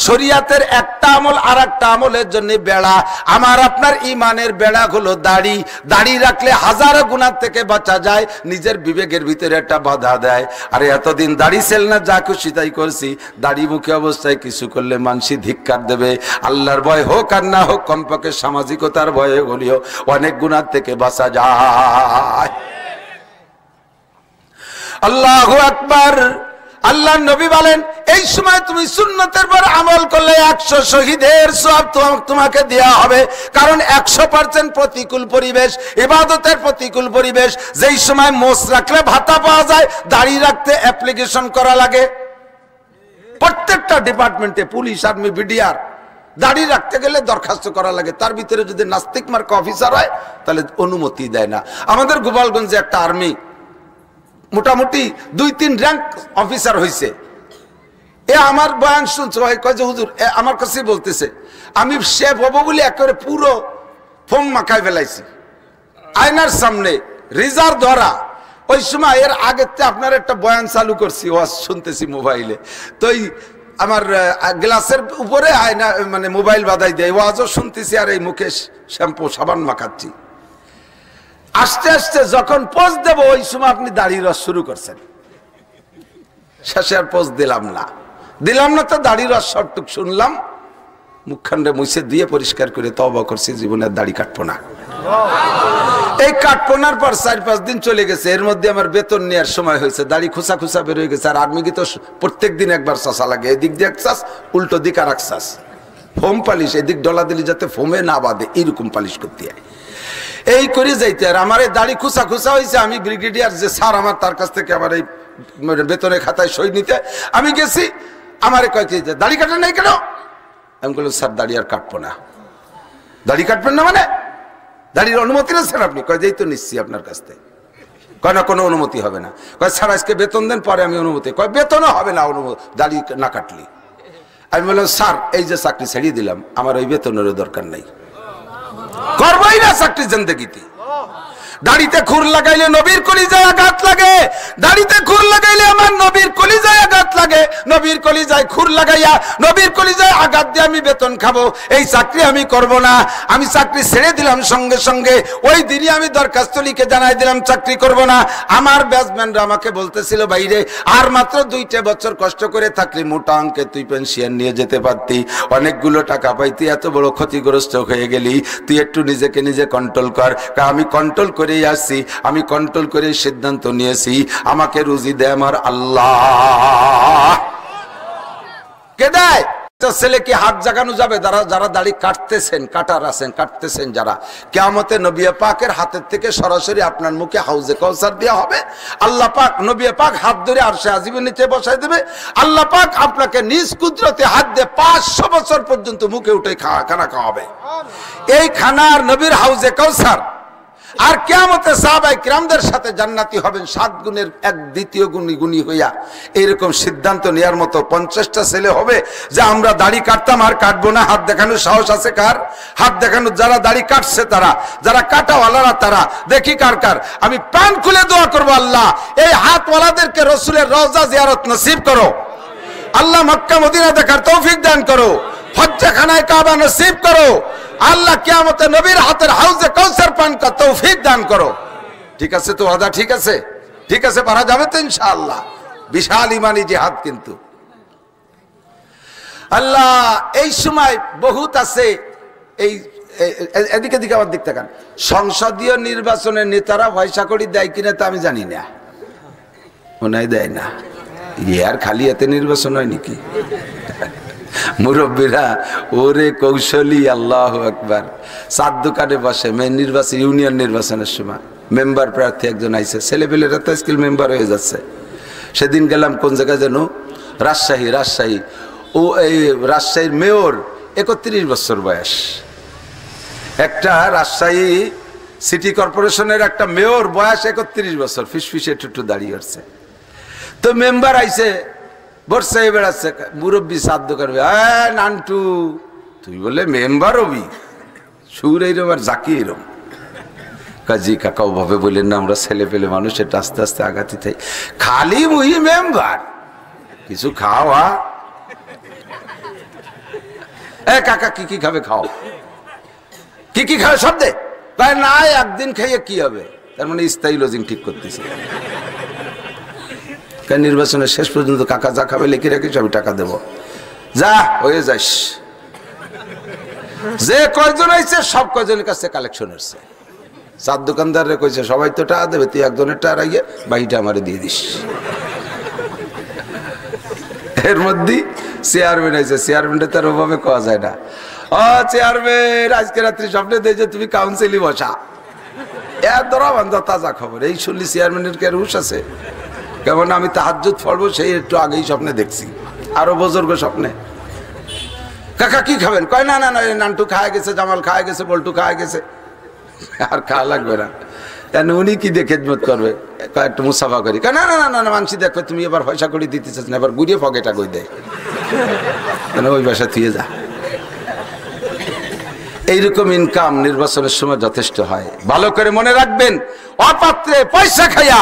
শরীয়তের একটা আমল আর একটা আমলের জন্য বেড়া। আমার আপনার ইমানের বেড়া হলো দাড়ি। দাড়ি রাখলে হাজারো গুনাহ থেকে বাঁচা যায়। নিজের বিবেকের ভিতরে একটা বাধা দেয়, আরে এতদিন দাড়ি ছিল না, যা খুশি তাই করছি। দাড়ি মুখে অবস্থায় কিছু করলে মানসি ধিক্কার দেবে। আল্লাহর ভয় হোক আর না হোক, কমপক্ষে সামাজিকতার ভয়ে হলেও অনেক গুনাহ থেকে বাঁচা যায়। আল্লাহু আকবার। আল্লাহ নবী বলেন, এই সময় তুমি সুন্নতের পর আমল করলে 100 শহীদের সওয়াব তোমাকে দেয়া হবে। কারণ 100% প্রতিকূল পরিবেশ, ইবাদতের প্রতিকূল পরিবেশ। যেই সময় মোষ রাখলে ভাতা পাওয়া যায়, দাড়ি রাখতে অ্যাপ্লিকেশন করা লাগে। প্রত্যেকটা ডিপার্টমেন্টে, পুলিশ, আর্মি, বিডিআর, দাড়ি রাখতে গেলে দরখাস্ত করা লাগে। তার ভিতরে যদি নাস্তিক মার্কা অফিসার হয়, তাহলে অনুমতি দেয় না। আমাদের গোপালগঞ্জে একটা আর্মি মোটামুটি 2-3 র্যাঙ্ক অফিসার হয়েছে। এ আমার বয়ান শুনছে, কয় যে হুজুর আমার কাছে বলতেছে আমি শেফ হবো বলে একেবারে পুরো ফোম মাখায় ফেলাইছি আয়নার সামনে, রিজার্ভ ধরা। ওই সময় এর আগেতে আপনার একটা বয়ান চালু করছি, ওয়াজ শুনতেছি মোবাইলে। তো আমার গ্লাসের উপরে আয়না মানে মোবাইল বাঁধাই দেয়, ওয়াজও শুনতেছি আর এই মুখে শ্যাম্পু সাবান মাখাচ্ছি। আস্তে আস্তে যখন পোজ দেব, ওই সময় আপনি দাড়ির রস শুরু করছেন। শেষে আর পোজ দিলাম না তো দাড়ির রস সবটুক শুনলাম, মুখখান্ডে মুছে দিয়ে পরিষ্কার করে তওবা করছি, জীবনের দাড়ি কাটবো না। এই কাটপোনার পর 4-5 দিন চলে গেছে। এর মধ্যে আমার বেতন নেওয়ার সময় হয়েছে, দাড়ি খুসা খুসা বের হয়ে গেছে। আর আর্মি কি তো প্রত্যেক দিন একবার চাষা লাগে, এদিক দিয়ে এক চাষ, উল্টো দিক আর এক চাষ। ফোম পালিশ এদিক ডলা দিলি যাতে ফোমে না বাঁধে, এইরকম পালিশ করতে হয়। এই করে যাইতে আর আমার এই দাড়ি খুসা খুসা হয়েছে। আমি ব্রিগেডিয়ার যে স্যার আমার, তার কাছ থেকে আমার এই বেতনের খাতায় সই নিতে আমি গেছি। আমার কয় দাড়ি কাটা নাই কেন? আমি বললাম স্যার দাড়ি আর কাটবো না। দাড়ি কাটবেন না মানে? দাড়ির অনুমতি নিচ্ছেন আপনি? কয় যেই তো নিচ্ছি আপনার কাছ থেকে। কয় না, কোনো অনুমতি হবে না। কয় স্যার আজকে বেতন দেন, পরে আমি অনুমতি। কয় বেতনও হবে না অনুমতি দাড়ি না কাটলি। আমি বললাম স্যার এই যে চাকরি ছেড়ে দিলাম, আমার ওই বেতনেরও দরকার নাই, করবই না চাকরি জিন্দেগিতে। দাড়িতে খুর লাগাইলে নবীর কলিজায় আঘাত লাগে, দাড়িতে খুর লাগাইলে আমার নবীর কলিজায় আঘাত লাগে। নবীর কলিজায় খুর লাগাইয়া নবীর কলিজায় আঘাত দিয়ে আমি বেতন খাবো, এই চাকরি আমি করব না। আমি চাকরি ছেড়ে দিলাম সঙ্গে সঙ্গে, ওই দিনই আমি দরখাস্ত লিখে জানাই দিলাম চাকরি করব না। আমার ব্যাচম্যানরা আমাকে বলতেছিল, বাইরে আর মাত্র 2টা বছর কষ্ট করে থাকলে মোটা অঙ্কে তুই পেনশন নিয়ে যেতে পারতি, অনেকগুলো টাকা পাইতি, এত বড় ক্ষতিগ্রস্ত হয়ে গেলি, তুই একটু নিজেকে নিজে কন্ট্রোল কর। আমি কন্ট্রোল করে আসছি, আমি কন্ট্রোল করে সিদ্ধান্ত নিয়েছি, আমাকে রুজি দেয় আমার আল্লাহ। কে দেয়? ছেলে কি হাত জাগানো যাবে? যারা দাড়ি কাটতেছেন, কাটার আছেন, কাটতেছেন যারা, কিয়ামতে নবী পাকের হাতের থেকে সরাসরি আপনার মুখে হাউজে কাউসার দেওয়া হবে। আল্লাহ পাক, নবী পাক হাত ধরে আরশে আজিমের নিচে বসাই দেবে। আল্লাহ পাক আপনাকে নিজ কুদরতে হাত দিয়ে 500 বছর পর্যন্ত মুখে উঠে খানা খাওয়াবে। এই খানার নবীর হাউজে কাউসার। আর কিয়ামতে সাহাবায়ে কিরামদের সাথে জান্নাতি হবেন 7 গুণের 1 দ্বিতীয় গুণী হইয়া। এইরকম সিদ্ধান্ত নেওয়ার মতো 50টা ছেলে হবে যে আমরা দাড়ি কাটতাম আর কাটবো না। হাত দেখানোর সাহস আছে কার? হাত দেখানোর যারা দাড়ি কাটছে তারা, যারা কাটাওয়ালারা তারা, দেখি কার কার। আমি প্রাণ খুলে দোয়া করবো, আল্লাহ এই হাতওয়ালাদেরকে রসুলের রওজা জিয়ারত নসিব করো। আল্লাহ মক্কা মদিনা দেখার তৌফিক দান করো। হজ্জখানায় কাবা নসিব করো। আল্লাহ কিয়ামতে নবীর হাতের হাউজে কাউসার পান কা তৌফিক দান করো। ঠিক আছে তো ওয়াদা? ঠিক আছে, ঠিক আছে, পারা যাবে তো ইনশাআল্লাহ। বিশাল ইমানি জিহাদ। কিন্তু আল্লাহ এই সময় বহুত আছে এই এদিকে দিকে আবার দিক তাকান সংসদীয় নির্বাচনের নেতারা পয়সা করি দেয় কিনা তা আমি জানি না মনে হয় দেয় না ইয়ার খালি এতে নির্বাচন হয় নাকি মুরব্বীরা ওরে কৌশলী আল্লাহু আকবার চার দোকানে বসে নির্বাচন ইউনিয়ন নির্বাচনের সময় মেম্বার প্রার্থী একজন আইছে ছেলেপেলেরা তো স্কুল মেম্বার হয়ে যাচ্ছে সেদিন গেলাম কোন জায়গায় যেন রাজশাহী ও এই রাজশাহীর মেয়র ৩১ বছর বয়স একটা রাজশাহী সিটি কর্পোরেশনের একটা মেয়র বয়স ৩১ বছর ফিসফিসে একটু দাঁড়িয়ে আসছে তো মেম্বার আইছে বর্ষায় বেড়াচ্ছে মুরব্বী সাত দোকান নান্টু তুই বলে মেম্বার হবি সুর এইরম আর জাকি এরম কাজী কাকা ওভাবে বললেন না আমরা ছেলে পেলে মানুষ এটা আস্তে আস্তে আগাতে থাই খালি মুই মেম্বার কিছু খাওয়া কাকা কি কি খাবে খাও কি খাবে সব দে না একদিন খাইয়ে কি হবে তার মানে স্থায়ী লজিং ঠিক করতেছে নির্বাচনের শেষ পর্যন্ত কাকা যা খাবে লিখে রাখিস আমি টাকা দেবো যা হয়ে যাস যে কয়জন আইছে সব কয়জনের কাছে কালেকশন হচ্ছে চার দোকানদারে কইছে সবাই তো টাকা দেবে তুই একজনের টাকা রাখিয়ে বাকিটা আমারে দিয়ে দিস এর মধ্যে চেয়ারম্যান আইছে চেয়ারম্যানটা তার ওভাবে কোয়া যায় না ও চেয়ারম্যান আজকে রাত্রি স্বপ্নে দেয় যে তুমি কাউন্সিলই বসা এর ধরা বান্ধব তাজা খবর এই শুনলি চেয়ারম্যানের কে রুশ আছে কেমন আমি তাহাজ্জুদ পড়বো সেই একটু আগেই স্বপ্নে দেখছি আরো বুজুর্গ স্বপ্নে কাকা কি খাবেন কয় না না নান্টু খায় গেছে জামাল খায় গেছে বল্টু খায় গেছে আর খাওয়া লাগবে না উনি কি দিয়ে খেদমত করবে একটু মুসাফা করি না না না না মানসি দেখবে তুমি এবার পয়সা করে দিতে চাস না এবার গুড়িয়ে পকেটা কই দেয় ওই বাসা থুয়ে যা এইরকম ইনকাম নির্বাচনের সময় যথেষ্ট হয় ভালো করে মনে রাখবেন অপাত্রে পয়সা খাইয়া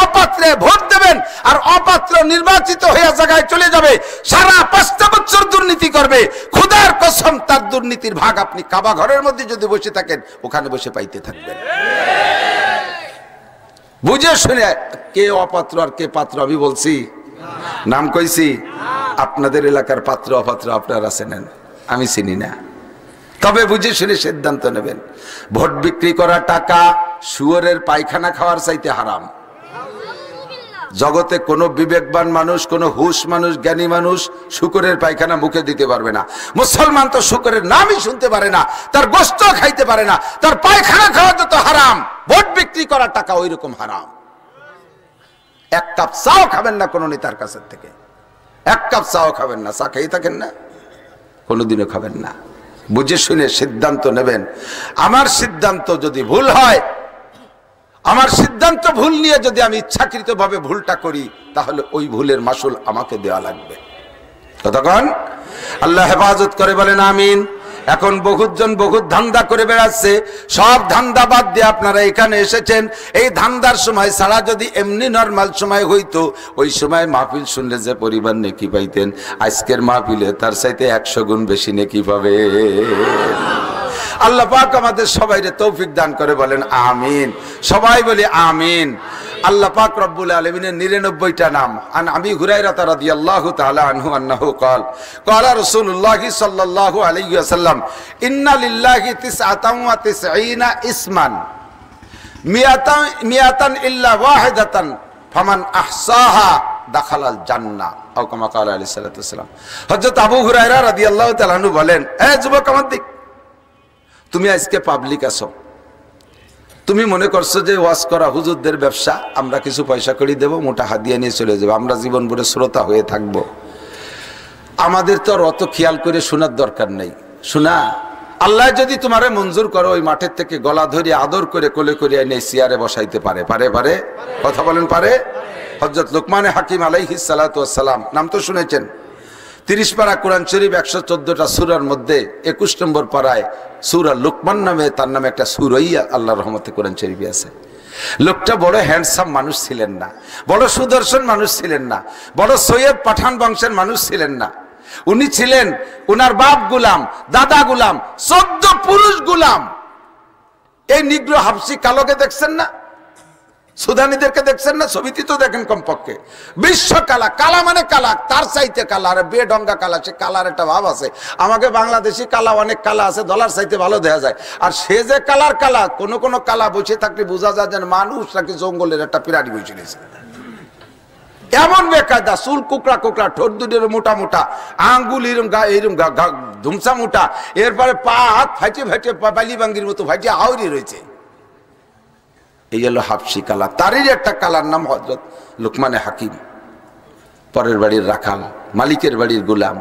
অপাত্রে ভোট দেবেন আর অপাত্র নির্বাচিত হয়ে জায়গায় চলে যাবে সারা 5 বছর দুর্নীতি করবে খোদার কসম তার দুর্নীতির ভাগ আপনি কাবা ঘরের মধ্যে যদি বসে থাকেন ওখানে বসে পাইতে থাকবেন বুঝে শুনে কে অপাত্র আর কে পাত্র আমি বলছি নাম কইছি আপনাদের এলাকার পাত্র অপাত্র আপনারা চেনেন আমি চিনি না তবে বুঝে শুনে সিদ্ধান্ত নেবেন ভোট বিক্রি করা টাকা শুয়োরের পায়খানা খাওয়ার চাইতে হারাম জগতে কোনো বিবেকবান মানুষ কোনো হুশ মানুষ জ্ঞানী মানুষ শুকরের পায়খানা মুখে দিতে পারবে না মুসলমান তো শুকরের নামই শুনতে পারে না তার গোশত খাইতে পারে না তার পায়খানা খাওয়া তো হারাম ভোট বিক্রি করা টাকা ওই রকম হারাম এক কাপ চাও খাবেন না কোনো নেতার কাছ থেকে এক কাপ চাও খাবেন না চা খেয়ে থাকেন না কোনোদিনও খাবেন না বুঝে শুনে সিদ্ধান্ত নেবেন আমার সিদ্ধান্ত যদি ভুল হয় আমার সিদ্ধান্ত ভুল নিয়ে যদি আমি ইচ্ছাকৃতভাবে ভুলটা করি তাহলে ওই ভুলের মাসুল আমাকে দেওয়া লাগবে ততক্ষণ আল্লাহ হেফাজত করে বলেন আমিন এখন বহুতজন বহুত ধান্দা করে বেড়াচ্ছে সব ধান্দা বাদ দিয়ে আপনারা এখানে এসেছেন এই ধান্দার সময় ছাড়া যদি এমনি নরমাল সময় হইতো ওই সময় মাহফিল শুনলে যে পরিবার নেকি পাইতেন আজকের মাহফিলে তার চাইতে 100 গুণ বেশি নেকি পাবে আল্লাহ পাক আমাদের সবাইকে তৌফিক দান করে বলেন আমিন সবাই বলি আমিন আল্লাহ পাক রব্বুল আলামিনের 99টা নাম আন আবি হুরায়রা রাদিয়াল্লাহু তাআলা আনহু আন্নাহু قال قال رسول الله صلى الله عليه وسلم ان لله 99 اسما 100 الا واحده فمن احصاها دخل الجنه او كما قال عليه الصلاه والسلام হযরত আবু হুরায়রা রাদিয়াল্লাহু তাআলা আনহু বলেন এ যুবক আমার দিক তুমি আজকে পাবলিক আছো তুমি মনে করছো যে ওয়াজ করা হুজুরদের ব্যবসা আমরা কিছু পয়সা করি দেব মোটা হাদিয়া নিয়ে চলে যাব আমরা জীবন ভরে শ্রোতা হয়ে থাকব আমাদের তো অত খেয়াল করে শোনার দরকার নেই শোনা আল্লাহ যদি তোমারে মঞ্জুর করো ওই মাঠের থেকে গলা ধরে আদর করে কোলে করে এনে চেয়ারে বসাইতে পারে কথা বলেন পারে হযরত লুকমান হাকিম আলাইহিস সালাতু ওয়াস সালাম নাম তো শুনেছেন 30 পারা কোরআন শরীফ 114টা সূরার মধ্যে 21 নম্বর পারায় সূরা লুকমান নামে তার নামে একটা সূরাই আল্লাহর রহমতে কোরআন শরীফে আছে লোকটা বড় হ্যান্ডসাম মানুষ ছিলেন না বড় সুদর্শন মানুষ ছিলেন না বড় সৈয়দ পাঠান বংশের মানুষ ছিলেন না উনি ছিলেন উনার বাপ গোলাম দাদা গোলাম 14 পুরুষ গোলাম এই নিগ্রো হাবশি কালোকে দেখছেন না সুদানিদেরকে দেখছেন না? ছবিতে তো দেখেন কমপক্ষে। বিশ্ব কালা, কালা মানে কালা, তার চাইতে কালা, আর বেডঙ্গা কালা, সে কালার একটা ভাব আছে। আমাকে বাংলাদেশি কালা অনেক কালা আছে, ডলার চাইতে ভালো দেখা যায়। আর সে যে কালার কালা, কোন কালা বসে থাকলে বোঝা যায় যেন মানুষ নাকি জঙ্গলের একটা পিরানি বসে রয়েছে। এমন বেকায়দা, চুল কুকড়া কুকড়া, ঠোঁট দুটোর মোটা মোটা, আঙ্গুল এরম ধুমসা মোটা, এরপরে পা হাত ফাইটে ফাইটে বালি বাঙ্গির মতো ফাইটে আউরি রয়েছে। এই হলো হাফসি কালা। তারই একটা কালার নাম হযরত লুকমানে হাকিম। পরের বাড়ির রাখাল, মালিকের বাড়ির গোলাম।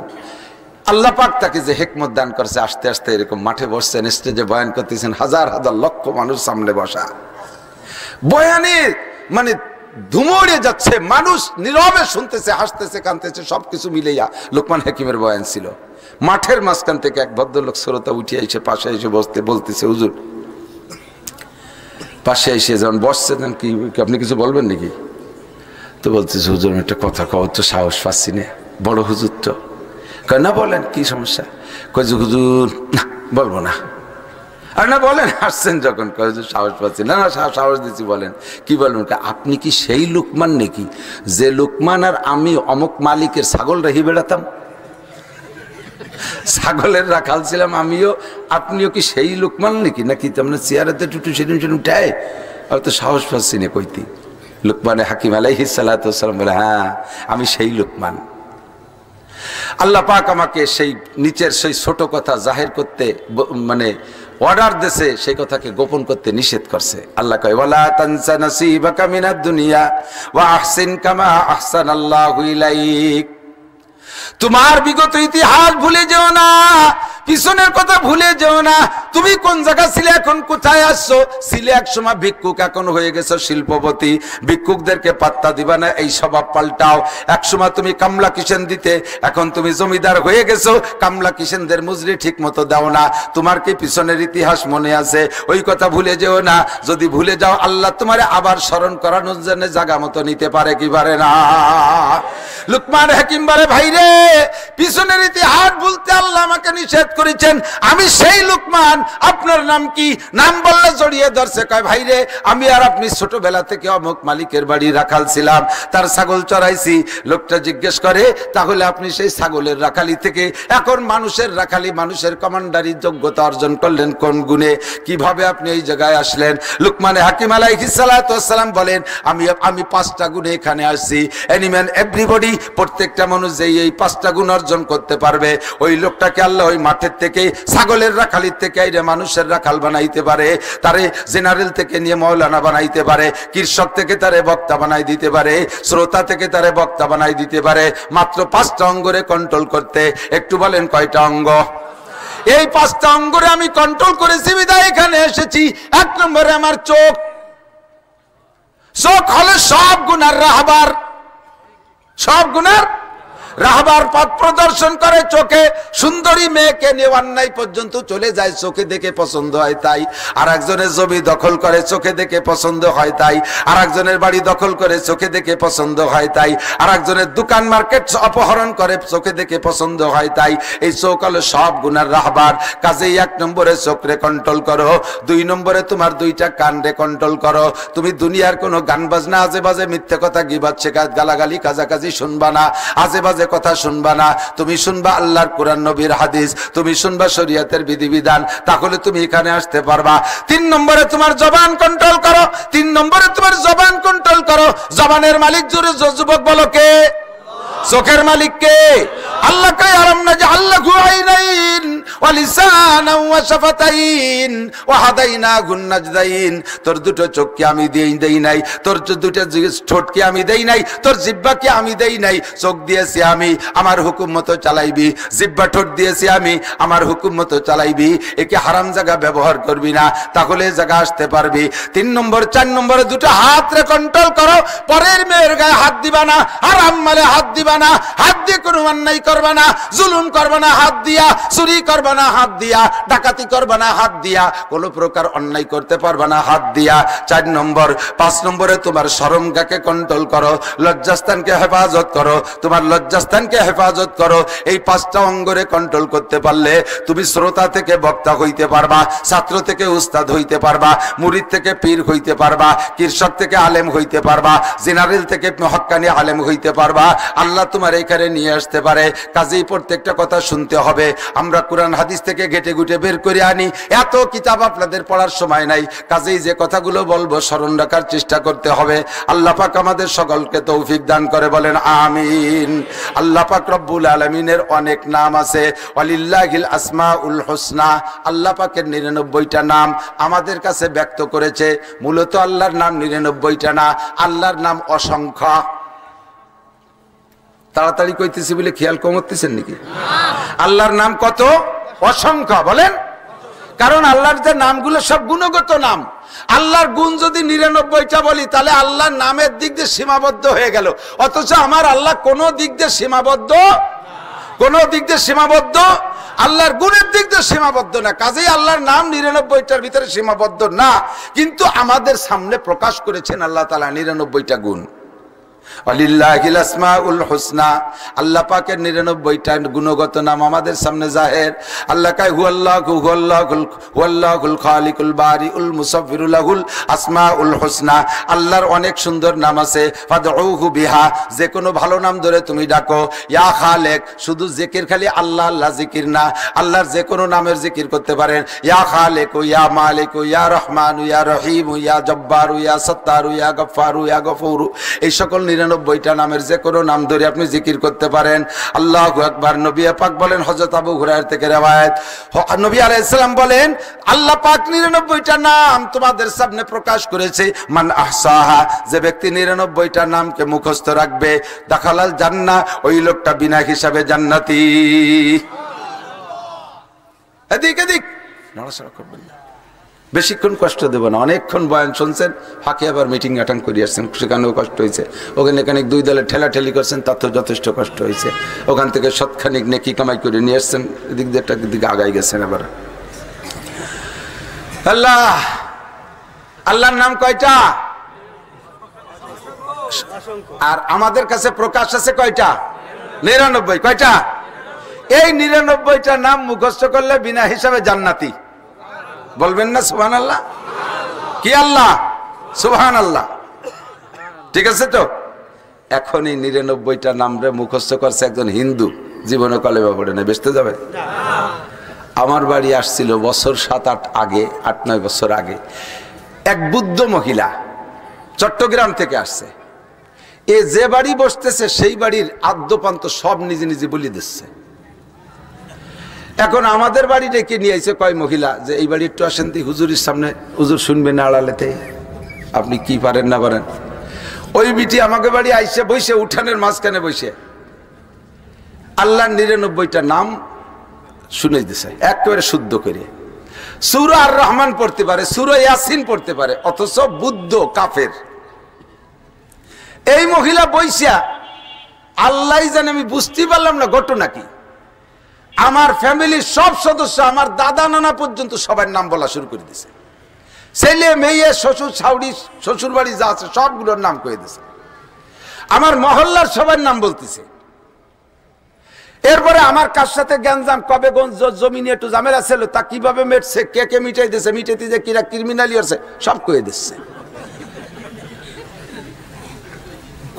আল্লাহ পাক তাকে যে হিকমত দান করছে, আস্তে আস্তে এরকম মাঠে বসছেন, স্টেজে বয়ান করতেছেন, হাজার হাজার লক্ষ মানুষ সামনে বসা, বয়ানে মানে ধুমড়ে যাচ্ছে, মানুষ নীরবে শুনতেছে, হাসতেছে, কাঁদতেছে, সবকিছু মিলেইয়া লুকমান হাকিমের বয়ান ছিল। মাঠের মাঝখান থেকে এক ভদ্রলোক শ্রোতা উঠে এসে পাশে এসে বলতেছে, হুজুর পাশে এসে যখন বসছেন, কি আপনি কিছু বলবেন নাকি? তো বলতেছে, হুজুর একটা কথা কও তো, সাহস পাচ্ছি না, বড় হুজুর তো। কয় না, বলেন কি সমস্যা? কয় যে হুজুর না বলবো না। আর না বলেন, আসছেন যখন। কয় হুজুর সাহস পাচ্ছি না। না সাহস দিচ্ছি, বলেন কি বলবেন? আপনি কি সেই লুকমান নাকি যে লুকমান আর আমি অমুক মালিকের ছাগল রেহি বেড়াতাম, ছাগলের রাখাল ছিলাম আমিও, আপনিও কি সেই লুকমান নাকি তেমন চেয়ারেতে টুটু সেদিন উঠায়? আর তো সাহস পাচ্ছি না কইতি। লুকমানে হাকিম আলাইহিস সালাতু ওয়াস সালাম বলে, হ্যাঁ আমি সেই লুকমান। আল্লাহ পাক আমাকে সেই নিচের সেই ছোট কথা জাহির করতে মানে অর্ডার দিয়েছে, সেই কথাকে গোপন করতে নিষেধ করছে। আল্লাহ কয়, ওয়ালা তানসা নাসিবাকা মিনাদ দুনিয়া ওয়া আহসিন কামা আহসানাল্লাহু ইলাইক। তোমার বিগত ইতিহাস ভুলে যেও না, পিছনের কথা ভুলে যেও না। তুমি কোন জায়গা ছিলে, এখন কোথায় আসছো? ছিলে এক সময় ভিক্ষুক, এখন হয়ে গেছো শিল্পপতি। ভিক্ষুকদেরকে পাত্তা দিবা না, এই স্বভাব পাল্টাও। এক সময় তুমি কামলা কিষেন দিতে, এখন তুমি জমিদার হয়ে গেছো, কামলা কিষেনদের মজুরি ঠিক মতো দাও না। তোমার কি পিছনের ইতিহাস মনে আছে? ওই কথা ভুলে যেও না। যদি ভুলে যাও, আল্লাহ তোমারে আবার স্মরণ করানোর জন্য জায়গা মতো নিতে পারে কি পারে না? লুকমান হাকিম বলে, ভাইরে পিছনের ইতিহাস বলতে আল্লাহ আমাকে নিষেধ করেছেন, আমি সেই লুকমান। আপনার নাম কি? নাম বললে জড়িয়ে ধরছে। কয়, ভাইরে আমি আর আপনি ছোটবেলা থেকে অমুক মালিকের বাড়ি রাখাল ছিলাম, তার ছাগল চড়াইছি। লোকটা জিজ্ঞেস করে, তাহলে আপনি সেই ছাগলের রাখালি থেকে এখন মানুষের রাখালি, মানুষের কমান্ডারির যোগ্যতা অর্জন করলেন কোন গুণে? কিভাবে আপনি এই জায়গায় আসলেন? লুকমানে হাকিম আলাইহিস সালাতু ওয়াস সালাম বলেন, আমি 5টা গুণে এখানে আসছি। এনিম্যান এভরিবডি, প্রত্যেকটা মানুষ যেই এই 5টা গুণ অর্জন করতে পারবে, ওই লোকটাকে আল্লাহ ওই মাঠের থেকে, ছাগলের রাখালির থেকে আইরে মানুষের রাখাল বানাইতে পারে, তারে জেনারেল থেকে নিয়ে মৌলানা বানাইতে পারে, কৃষক থেকে তারে বক্তা বানাই দিতে পারে, শ্রোতা থেকে তারে বক্তা বানাই দিতে পারে, মাত্র 5টা অঙ্গরে কন্ট্রোল করতে। একটু বলেন কয়টা অঙ্গ? এই 5টা অঙ্গরে আমি কন্ট্রোল করেছি বিধায় এখানে এসেছি। 1 নম্বরে আমার চোখ। চোখ হলো সব গুনার রাহবার, সব গুনার রাহবার পথ প্রদর্শন করে। চোখে সুন্দরী মেয়েকে নিয়ে অন্যায় পর্যন্ত চলে যায়, চোখে দেখে পছন্দ হয় তাই। আর একজনের জমি দখল করে, চোখে দেখে পছন্দ হয় তাই। আর একজনের বাড়ি দখল করে, চোখে দেখে পছন্দ হয় তাই। আর একজনের দোকান মার্কেট অপহরণ করে, চোখে দেখে পছন্দ হয় তাই। এই চোখ হলো সব গুনার রাহবার। কাজেই 1 নম্বরে চোখরে কন্ট্রোল করো। 2 নম্বরে তোমার 2টা কানরে কন্ট্রোল করো। তুমি দুনিয়ার কোনো গান বাজনা, আজে বাজে মিথ্যে কথা, গিবত, শেখাত, গালাগালি, কাজাকাজি শুনবা না, আজে বাজে কথা শুনবা না। তুমি শুনবা আল্লাহর কোরআন, নবীর হাদিস, তুমি শুনবা শরীয়তের বিধিবিধান, তাহলে তুমি এখানে আসতে পারবা। 3 নম্বরে তোমার জবান কন্ট্রোল করো। 3 নম্বরে তোমার জবান কন্ট্রোল করো। জবানের মালিক জোরে যুবক বলো কে? চোখের মালিক কে? আল্লাহ কয়, আলাম নাজআল্লাহু আইনাইন ওয়া লিসানান ওয়া শাফাতাইন ওয়া হাদাইনাহুন নাজদাইন। তোর 2টো চোখকে আমি দেই নাই, তোর 2টা ঠোঁটকে আমি দেই নাই, তোর জিহ্বাকে আমি দেই নাই। চোখ দিয়েছি আমি, আমার হুকুম মতো চালাইবি। জিহ্বা, ঠোঁট দিয়েছি আমি, আমার হুকুম মতো চালাইবি। একে হারাম জায়গা ব্যবহার করবি না, তাহলে জায়গা আসতে পারবি। 3 নম্বর, 4 নম্বরে 2টা হাত রে কন্ট্রোল করো। পরের মেয়ের গায়ে হাত দিবা না, হারাম মালে হাত দিবা করবা না, হাত দিয়ে কোনো অন্যায় করবা না, জুলুম করবা না হাত দিয়া, চুরি করবা না হাত দিয়া, ডাকাতি করবা না হাত দিয়া, কোনো প্রকার অন্যায় করতে পারবা না হাত দিয়া। 4 নম্বর। 5 নম্বরে তোমার শরমগাকে কন্ট্রোল করো, লজ্জাস্থানকে হেফাজত করো, তোমার লজ্জাস্থানকে হেফাজত করো। এই 5টা অঙ্গরে কন্ট্রোল করতে পারলে তুমি শ্রোতা থেকে বক্তা হইতে পারবা, ছাত্র থেকে উস্তাদ হইতে পারবা, মুরিদ থেকে পীর হইতে পারবা, কৃষক থেকে আলেম হইতে পারবা, জেনারেল থেকে হক্কানি আলেম হইতে পারবা। আল্লাহ তোমার এখানে নিয়ে আসতে পারে। কাজেই প্রত্যেকটা কথা শুনতে হবে। আমরা কোরআন হাদিস থেকে ঘেটে ঘুটে বের করে আনি, এত কিতাব আপনাদের পড়ার সময় নাই। কাজেই যে কথাগুলো বলবো স্মরণ রাখার চেষ্টা করতে হবে। আল্লাহ পাক আমাদের সকলকে তৌফিক দান করে, বলেন আমিন। আল্লাহ পাক রব্বুল আলামিনের অনেক নাম আছে, ওয়ালিল্লাহিল আসমাউল হুসনা। আল্লাহ পাকের 99টা নাম আমাদের কাছে ব্যক্ত করেছে। মূলত আল্লাহর নাম 99টা না, আল্লাহর নাম অসংখ্য। তাড়াতাড়ি কইতেছি বলে খেয়াল কমতেছেন নাকি? আল্লাহর নাম কত? অসংখ্য। বলেন, কারণ আল্লাহর যে নামগুলো সব গুণগত নাম। আল্লাহর গুণ যদি 99টা বলি তাহলে আল্লাহর নামের দিক দিয়ে সীমাবদ্ধ হয়ে গেল। অথচ আমার আল্লাহ কোনো দিক দিয়ে সীমাবদ্ধ, কোনো দিক দিয়ে সীমাবদ্ধ, আল্লাহর গুণের দিক দিয়ে সীমাবদ্ধ না। কাজেই আল্লাহর নাম 99টার ভিতরে সীমাবদ্ধ না, কিন্তু আমাদের সামনে প্রকাশ করেছেন আল্লাহ তাআলা 99টা গুণ। ওয়ালিল্লাহিল আসমাউল হুসনা। আল্লাহ পাকের 99টা গুণগত নাম আমাদের সামনে জাহের। আল্লাহ কয় হুয়াল্লাহুল খালিকুল বারিউল মুসাফফিরু লাহুল আসমাউল হুসনা। আল্লাহর অনেক সুন্দর নাম আছে, ফাদউহু বিহা। যে কোনো ভালো নাম ধরে তুমি ডাকো। ইয়া খালেক, শুধু জিকির খালি আল্লাহ আল্লাহ জিকির না, আল্লাহর যে কোনো নামের জিকির করতে পারেন। ইয়া খালেক, ইয়া মালিক, ইয়া রহমান, ইয়া রহিম, ইয়া জব্বার, ইয়া সত্তার, ইয়া গফফার, ইয়া গফুর, এই সকল 99টা নামের যে কোনো নাম ধরে আপনি জিকির করতে পারেন। আল্লাহু আকবার। নবী পাক বলেন, হযরত আবু হুরায়রা থেকে রওয়ায়াত, নবী আলাইহিস সালাম বলেন, আল্লাহ পাক 99টা নাম তোমাদের সামনে প্রকাশ করেছে। মান আহসাহা, যে ব্যক্তি 99টা নামকে মুখস্থ রাখবে, দাখালাল জান্নাহ, ওই লোকটা বিনা হিসাবে জান্নাতি। এদিক এদিক নড়াচড়া করবেন না, বেশিক্ষণ কষ্ট দেব না। অনেকক্ষণ বয়ান শুনছেন, ফাঁকে আবার মিটিং অ্যাটেন্ড করে আসছেন, সেখানেও কষ্ট হয়েছে। ওখানে এখানে 2 দলে ঠেলাঠেলি করছেন, তাতেও যথেষ্ট কষ্ট হয়েছে। ওখান থেকে সৎখানিক নেকি কামাই করে নিয়ে আসছেন, এদিক দিয়ে একটা দিকে আগাই গেছেন। এবার আল্লাহ, আল্লাহর নাম কয়টা? আর আমাদের কাছে প্রকাশ আছে কয়টা? 99। কয়টা? এই 99টা নাম মুখস্থ করলে বিনা হিসাবে জান্নাতি। বলবেন না সুবহানাল্লাহ? কি আল্লাহ? সুবহানাল্লাহ। ঠিক আছে তো? এখন এই 99টা নাম রে মুখস্থ করছে একজন হিন্দু, জীবনে কলেমা পড়ে না, বেঁচতে যাবে? আমার বাড়ি আসছিল বছর 7-8 আগে, 8-9 বছর আগে, এক বুদ্ধ মহিলা চট্টগ্রাম থেকে আসছে। এ যে বাড়ি বসতেছে সেই বাড়ির আদ্যপান্ত সব নিজে নিজে বলে দিচ্ছে। এখন আমাদের বাড়ি ডেকে নিয়ে আইছে কয় মহিলা, যে এই বাড়ি একটু আসেন দি, হুজুরের সামনে, হুজুর শুনবেন না আড়ালেতে, আপনি কি পারেন না পারেন। ওই বিটি আমাকে বাড়ি আইসে বসে, উঠানের মাঝখানে বসে আল্লাহর 99টা নাম শুনে দিছে একেবারে শুদ্ধ করে। সূরা আর রহমান পড়তে পারে, সূরা ইয়াসিন পড়তে পারে, অথচ বুদ্ধ কাফের। এই মহিলা বইসা আল্লাহ জানে, আমি বুঝতে পারলাম না ঘটনা কি। আমার ফ্যামিলির সব সদস্য, আমার দাদা নানা পর্যন্ত সবার নাম বলা শুরু করে দিছে। ছেলে মেয়ে, শ্বশুর শাশুড়ি, শ্বশুর বাড়ি যা আছে সবগুলোর নাম কয়ে দিছে। আমার মহল্লার সবার নাম বলতেছে। এরপরে আমার কার সাথে গ্যাঞ্জাম, কবে জমি নিয়ে একটু ঝামেলা ছিল, তা কিভাবে মেটছে, কে কে মিটাই দিছে, মিটাইতে যে কিরা ক্রিমিনালি আছে সব কয়ে দিচ্ছে।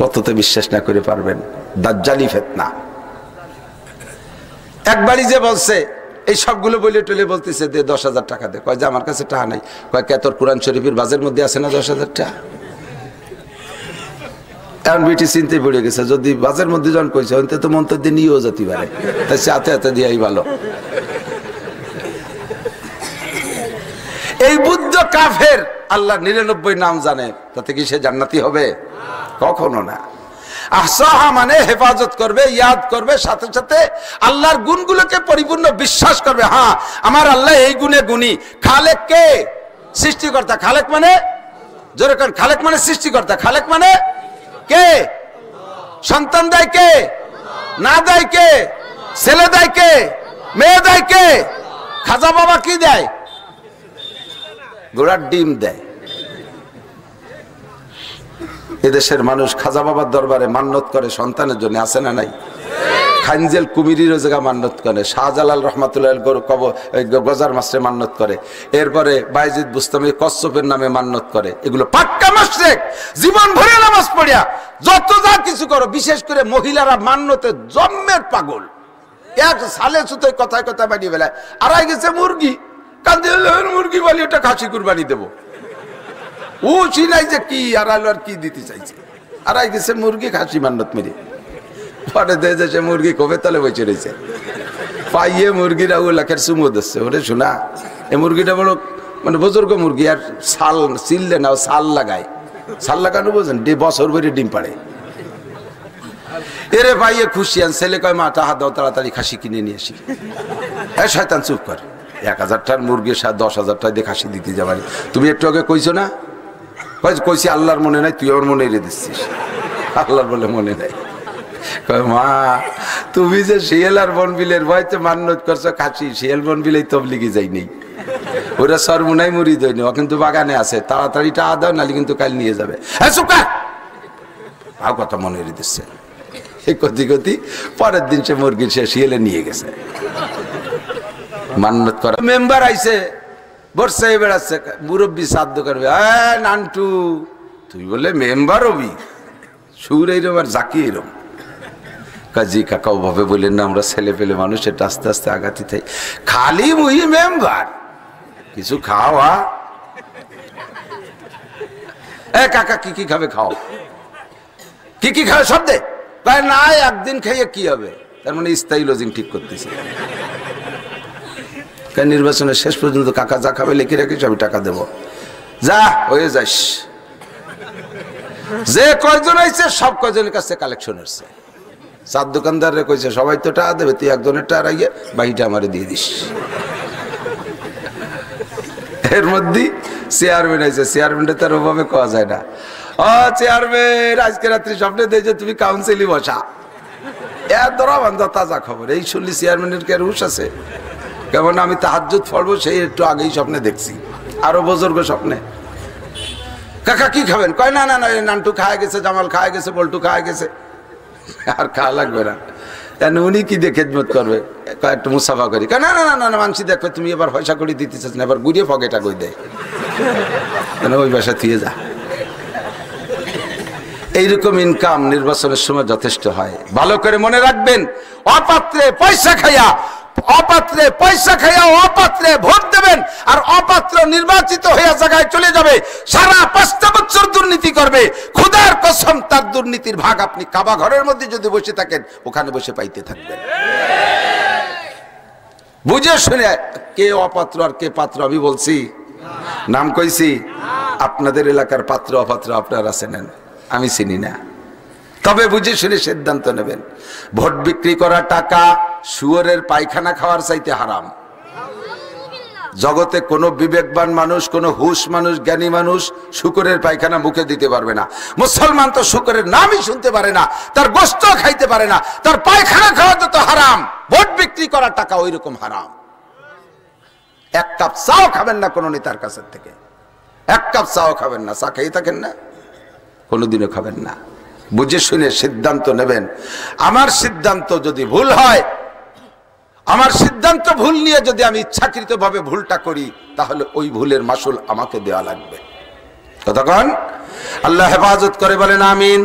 কততে বিশ্বাস না করে পারবেন? দাজ্জালি ফিতনা। একবারই যে বলছে এই সবগুলো বলে টলে বলতেছে, দে 10,000 টাকা দে। কয় যে আমার কাছে টাকা নাই। কয় কে, তোর কোরআন শরীফের বাজের মধ্যে আছে না 10,000 টাকা? এখন বেটি চিনতে পড়ে গেছে, যদি বাজের মধ্যে যখন কইছে অন্তে তো মন্তর দিয়ে নিয়েও যেতে পারে, তাই সে হাতে হাতে দিয়াই ভালো। এই বুদ্ধ কাফের আল্লাহ 99 নাম জানে, তাতে কি সে জান্নাতি হবে? কখনো না। আহসাহা মানে হেফাজত করবে, ইয়াদ করবে, সাথে সাথে আল্লাহর গুণগুলোকে পরিপূর্ণ বিশ্বাস করবে। হ্যাঁ, আমার আল্লাহ এই গুণে গুণী। খালেক কে? সৃষ্টিকর্তা। খালেক মানে জোরে কোন? খালেক মানে সৃষ্টিকর্তা। খালেক মানে কে? সন্তান দেয় কে? না দেয় কে? ছেলে দেয় কে? মেয়ে দেয় কে? খাজা বাবা কি দেয়? ঘোড়ার ডিম দেয়। এদেশের মানুষ খাজা বাবার দরবারে মান্নত করে সন্তানের জন্য, আছে না নাই? খানজেল কুমিরিরও জায়গা মান্নত করে, শাহজালাল রহমাতুল্লাহ গজার মাসে মান্নত করে, এরপরে বাইজিদ বুস্তামি কচ্ছপের নামে মান্নত করে। এগুলো পাক্কা মাশরিক। জীবন ভরে নামাজ পড়িয়া যত যা কিছু করো, বিশেষ করে মহিলারা মান্নতে জন্মের পাগল। এক সালে সুতো কথায় কথায় বানিয়ে বেলায়, আড়াই গেছে মুরগি, কান্দে মুরগি বলি ওটা খাসি কুরবানি দেবো। ও চিনাই যে কি আড়াইলো আর কি দিতে চাইছে, আড়াই গেছে মুরগি খাসি মান্নত মেরে। পরে দেখে সে মুরগি কবে তলে বসে রয়েছে, পাইয়ে মুরগিরা ও লাখের চুমো দিচ্ছে। ওরে শোনা, এই মুরগিটা বড় মানে বুজুর্গ মুরগি, আর ছাল চিনলে না, ছাল লাগায়। ছাল লাগানো বোঝেন, বছর ভরে ডিম পাড়ে। এরে পাইয়ে খুশি, আন ছেলে কয় মা টাকা দাও, তাড়াতাড়ি খাসি কিনে নিয়ে আসি। হ্যাঁ শয়তান চুপ কর, 1000 টাকার মুরগির 10,000 টাকা দিয়ে খাসি দিতে যাবানি। তুমি একটু আগে কইছো না? কইছি আল্লাহর মনে নাই, তুই ওর মনে রে দিচ্ছিস। আল্লাহর বলে মনে নাই। মা তুমি যে শিয়াল আর বনবিলের ভয়তে মান্নত করছো খাসি, শিয়াল বনবিলেই তবলিগে যাই নেই, ওরা সরমুনাই মুড়ি দই ও কিন্তু বাগানে আছে, তাড়াতাড়ি টাকা দাও, নালি কিন্তু কাল নিয়ে যাবে। হ্যাঁ সুকা ভাও কথা মনে রে দিচ্ছে। এই কতি কতি পরের দিন সে মুরগির সে শিয়ালে নিয়ে গেছে মান্নত করা। মেম্বার আইছে, বর্ষা বেড়াচ্ছে, মুরব্বী সাধ্য করবে, হ্যাঁ নান্টু তুই বলে মেম্বার হবি, সুর এইরম আর জাকি এরম। কাজী কাকা ওভাবে বললেন না, আমরা ছেলে পেলে মানুষ, এটা আস্তে আস্তে আগাতে থাই। খালি মুই মেম্বার, কিছু খাওয়া। এ কাকা কি কি খাবে খাও, কি কি খাবে সব দে। না একদিন খাইয়ে কি হবে, তার মানে স্থায়ী লজিং ঠিক করতেছে। নির্বাচনের শেষ পর্যন্ত কাকা যা খাবে লিখে রাখিস, আমি টাকা দেব, যা হয়ে যাস। যে কয়জন আইছে সব কয়জনের কাছে কালেকশন হচ্ছে। 4 দোকানদারে কইছে সবাই তো টাকা দেবে, তুই একজনের টাকা রাখিয়ে বাকিটা আমারে দিয়ে দিস। এর মধ্যে চেয়ারম্যান আইছে, চেয়ারম্যানটা তার ওভাবে কোয়া যায় না। ও চেয়ারম্যান, আজকে রাত্রি স্বপ্নে দেয় যে তুমি কাউন্সিলই বসা। এর ধরা বান্ধব তাজা খবর। এই শুনলি চেয়ারম্যানের কে রুশ আছে? কেমন আমি তাহাজ্জুদ পড়বো, সেই একটু আগেই স্বপ্নে দেখছি, আরো বুজুর্গ স্বপ্নে। কাকা কি খাবেন? কয় না না না, নান্টু খায় গেছে, জামাল খায় গেছে, বল্টু খায় গেছে, আর খাওয়া লাগবে না। উনি কি দিয়ে খেদমত করবে? একটু মুসাফা করি। না না না না, মানসি দেখবে তুমি এবার পয়সা করে দিতে চাস না, এবার ঘুরিয়ে পকেটা কই দেয়, ওই বাসা থুয়ে যা। এইরকম ইনকাম নির্বাচনের সময় যথেষ্ট হয়। ভালো করে মনে রাখবেন, অপাত্রে পয়সা খাইয়া, অপাত্রে পয়সা খাইয়া অপাত্রে ভোট দেবেন, আর অপাত্র নির্বাচিত হইয়া জায়গায় চলে যাবে, সারা 5টা বছর দুর্নীতি করবে। খোদার কসম, তার দুর্নীতির ভাগ আপনি কাবা ঘরের মধ্যে যদি বসে থাকেন, ওখানে বসে পাইতে থাকবেন। বুঝে শুনে কে অপাত্র আর কে পাত্র আমি বলছি, নাম কইছি। আপনাদের এলাকার পাত্র অপাত্র আপনারা চেনেন, আমি চিনি না। তবে বুঝে শুনে সিদ্ধান্ত নেবেন। ভোট বিক্রি করা টাকা শুয়োরের পায়খানা খাওয়ার চাইতে হারাম। জগতে কোনো বিবেকবান মানুষ, কোনো হুশ মানুষ, জ্ঞানী মানুষ শুকরের পায়খানা মুখে দিতে পারবে না। মুসলমান তো শুকরের নামই শুনতে পারে না, তার গোশত খাইতে পারে না, তার পায়খানা খাওয়া তো হারাম। ভোট বিক্রি করা টাকা ওই রকম হারাম। 1 কাপ চাও খাবেন না কোনো নেতার কাছ থেকে, 1 কাপ চাও খাবেন না। চা খেয়ে থাকেন না, কোনোদিনও খাবেন না। বুঝে শুনে সিদ্ধান্ত নেবেন। আমার সিদ্ধান্ত যদি ভুল হয়, আমার সিদ্ধান্ত ভুল নিয়ে যদি আমি ইচ্ছাকৃতভাবে ভুলটা করি, তাহলে ওই ভুলের মাসুল আমাকে দেওয়া লাগবে। কতক্ষণ আল্লাহ হেফাজত করে বলেন আমিন।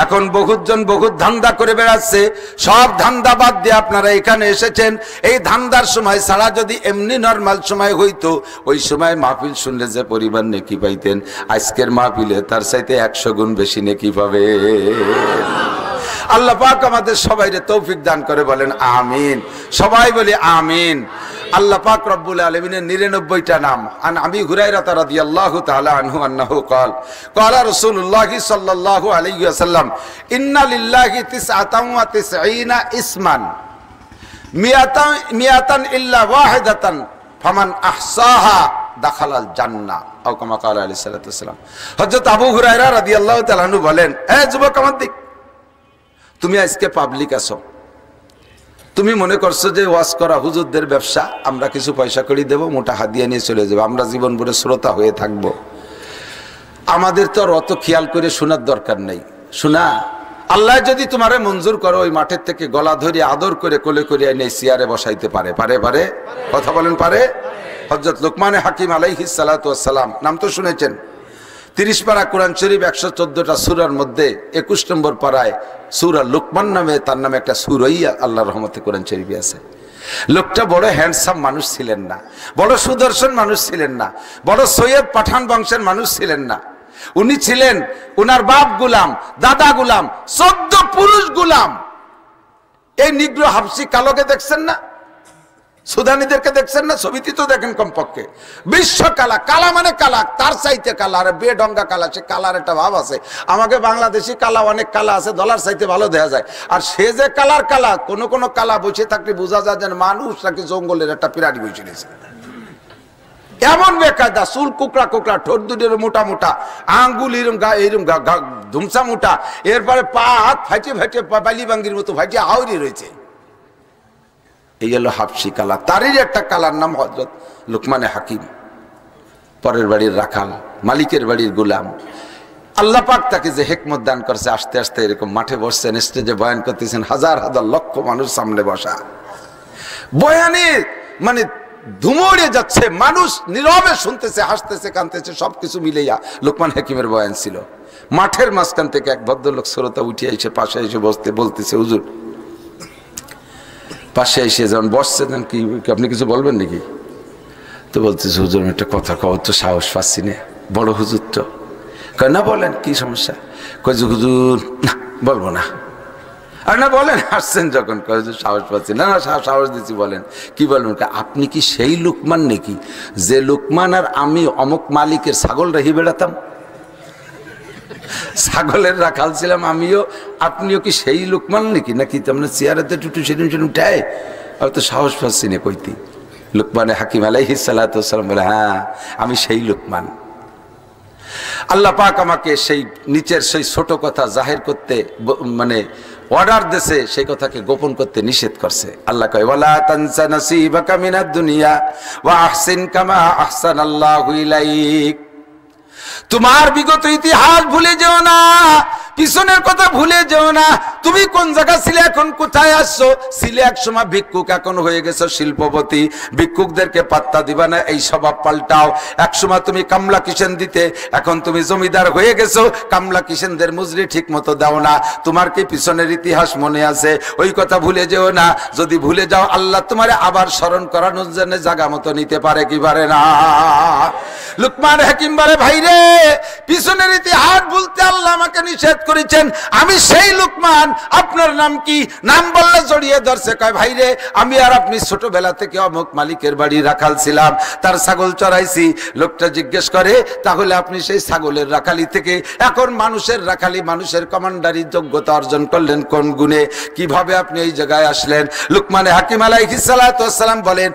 এখন বহুজন বহুত ধান্দা করে বেড়াচ্ছে, সব ধান্দা বাদ দিয়ে আপনারা এখানে এসেছেন। এই ধান্দার সময় ছাড়া যদি এমনি নরমাল সময় হইতো, ওই সময় মাহফিল শুনলে যে পরিবার নেকি পাইতেন, আজকের মাহফিলে তার চাইতে 100 গুণ বেশি নেকি পাবে। আল্লাহ পাক আমাদের সবাইকে তৌফিক দান করে বলেন আমিন। সবাই বলি আমিন। আল্লাহ পাক রব্বুল আলামিনের 99টা নাম। আন আবি হুরায়রা রাদিয়াল্লাহু তাআলা আনহু আন্নাহু ক্বাল ক্বালা রাসূলুল্লাহ সাল্লাল্লাহু আলাইহি ওয়াসাল্লাম ইন্না লিল্লাহি 99 ইসমান মিয়াতান ইল্লা ওয়াহিদাতান ফামান আহসাহা দাখালাল জান্নাহ আও কামা ক্বালা আলাইহিস সালাতু ওয়াসসালাম। হযরত আবু হুরায়রা রাদিয়াল্লাহু তাআলা আনহু বলেন, হে যুবক আমার দিক, তুমি আজকে পাবলিক আছো, তুমি মনে করছো যে ওয়াজ করা হুজুরদের ব্যবসা, আমরা কিছু পয়সা করে দেবো, মোটা হাদিয়া নিয়ে চলে যাবো, আমরা জীবন ভরে শ্রোতা হয়ে থাকবো। আমাদের তো আর অত খেয়াল করে শোনার দরকার নেই। শোনা, আল্লাহ যদি তোমারে মঞ্জুর করো, ওই মাঠের থেকে গলা ধরে আদর করে কোলে করে এনে চেয়ারে বসাইতে পারে। পারে পারে কথা বলেন পারে? হযরত লোকমান হাকিম আলাইহিস সালাতু ওয়াস সালাম, নাম তো শুনেছেন। 30 পারা কোরআন শরীফ, 114টা সূরার মধ্যে 21 নম্বর পারায় সূরা লোকমান নামে তার নামে একটা সূরাই আল্লাহর রহমতে কোরআন শরীফে আছে। লোকটা বড় হ্যান্ডসাম মানুষ ছিলেন না, বড় সুদর্শন মানুষ ছিলেন না, বড় সৈয়দ পাঠান বংশের মানুষ ছিলেন না। উনি ছিলেন, উনার বাপ গুলাম, দাদা গুলাম, 14 পুরুষ গুলাম। এই নিগ্রো হাবশি কালোকে দেখছেন না, সুদানিদেরকে দেখছেন না, ছবিতে তো দেখেন কমপক্ষে। বিশ্ব কালা, কালা মানে কালা, তার চাইতে কালা, আর বেডঙ্গা কালা, সে কালার একটা ভাব আছে। আমাকে বাংলাদেশি কালা অনেক কালা আছে, ডলার চাইতে ভালো দেখা যায়। আর সে যে কালার কালা, কোন কোন কালা বসে থাকলে বোঝা যায় যেন মানুষ নাকি জঙ্গলের একটা পিরানি বসে নিয়েছে। এমন বেকায়দা, চুল কুকড়া কুকড়া, ঠোঁট দুটোর মোটা মোটা, আঙ্গুল এরম ধুমসা মোটা, এরপরে পা হাত ফাইটে ফাইটে বালি বাঙ্গির মতো ফাইটে আউরি রয়েছে। এই হলো হাবশি কালা। তারই একটা কালার নাম হযরত লোকমান হাকিম। পরের বাড়ির রাখাল, মালিকের বাড়ির গোলাম। আল্লাহ পাক তাকে যে হিকমত দান করছে, আস্তে আস্তে এরকম মাঠে বসছেন, স্টেজে বয়ান করতেছেন, হাজার হাজার লক্ষ মানুষ সামনে বসা, বয়ানে মানে ধুমড়ে যাচ্ছে, মানুষ নীরবে শুনতেছে, হাসতেছে, কাঁদতেছে, সবকিছু মিলেইয়া লোকমান হাকিমের বয়ান ছিল। মাঠের মাঝখান থেকে এক ভদ্রলোক শ্রোতা উঠে এসে পাশে এসে বলতেছে, হুজুর, পাশে এসে যখন বসছে, কি আপনি কিছু বলবেন নাকি? তো বলতেছে, হুজুর একটা কথা কও তো, সাহস পাচ্ছি না, বড় হুজুর তো। কয় না, বলেন কি সমস্যা? কয় যে হুজুর না বলবো না। আর না বলেন, আসছেন যখন, কয় হুজুর সাহস পাচ্ছি না। না সাহস দিচ্ছি, বলেন কি বলবেন? আপনি কি সেই লোকমান নাকি যে লোকমান আর আমি অমুক মালিকের ছাগল রেখে বেড়াতাম, ছাগলের রাখাল ছিলাম আমিও, আপনিও কি সেই লোকমান নাকি? নাকি তেমন চেয়ারেতে টুটু সেদিন সেদিন উঠায়, আর তো সাহস পাচ্ছি না কইতি। লোকমানে হাকিম আলাইহিস সালাতু ওয়াস সালাম বলে, হ্যাঁ আমি সেই লোকমান। আল্লাহ পাক আমাকে সেই নিচের সেই ছোট কথা জাহির করতে মানে অর্ডার দিয়েছে, সেই কথাকে গোপন করতে নিষেধ করছে। আল্লাহ কয়, ওয়ালা তানসা নাসিবাকা মিনাদ দুনিয়া ওয়া আহসিন কামা আহসানাল্লাহু ইলাইক। তোমার বিগত ইতিহাস ভুলে যেও না, পিছনের কথা ভুলে যেও না। তুমি কোন জায়গা ছিলে, এখন কোথায় আসছো? ছিলে এক সময় ভিক্ষুক, এখন হয়ে গেছো শিল্পপতি। ভিক্ষুকদেরকে পাত্তা দিবা না, এই স্বভাব পাল্টাও। এক সময় তুমি কামলা কিষেন দিতে, এখন তুমি জমিদার হয়ে গেছো, কামলা কিষেনদের মজুরি ঠিক মতো দাও না। তোমার কি পিছনের ইতিহাস মনে আছে? ওই কথা ভুলে যেও না। যদি ভুলে যাও, আল্লাহ তোমারে আবার স্মরণ করানোর জন্য জায়গা মতো নিতে পারে কি পারে না? লোকমান হাকিম বলে, ভাইরে পিছনের ইতিহাস বলতে আল্লাহ আমাকে নিষেধ করেছেন, আমি সেই লোকমান। আপনার নাম কি? নাম বললে জড়িয়ে ধরছে। কয়, ভাইরে আমি আর আপনি ছোটবেলা থেকে অমুক মালিকের বাড়ি রাখাল ছিলাম, তার ছাগল চড়াইছি। লোকটা জিজ্ঞেস করে, তাহলে আপনি সেই ছাগলের রাখালি থেকে এখন মানুষের রাখালি, মানুষের কমান্ডারি যোগ্যতা অর্জন করলেন কোন গুণে? কিভাবে আপনি এই জায়গায় আসলেন? লোকমান হাকিম আলাইহিস সালাতু ওয়াস সালাম বলেন,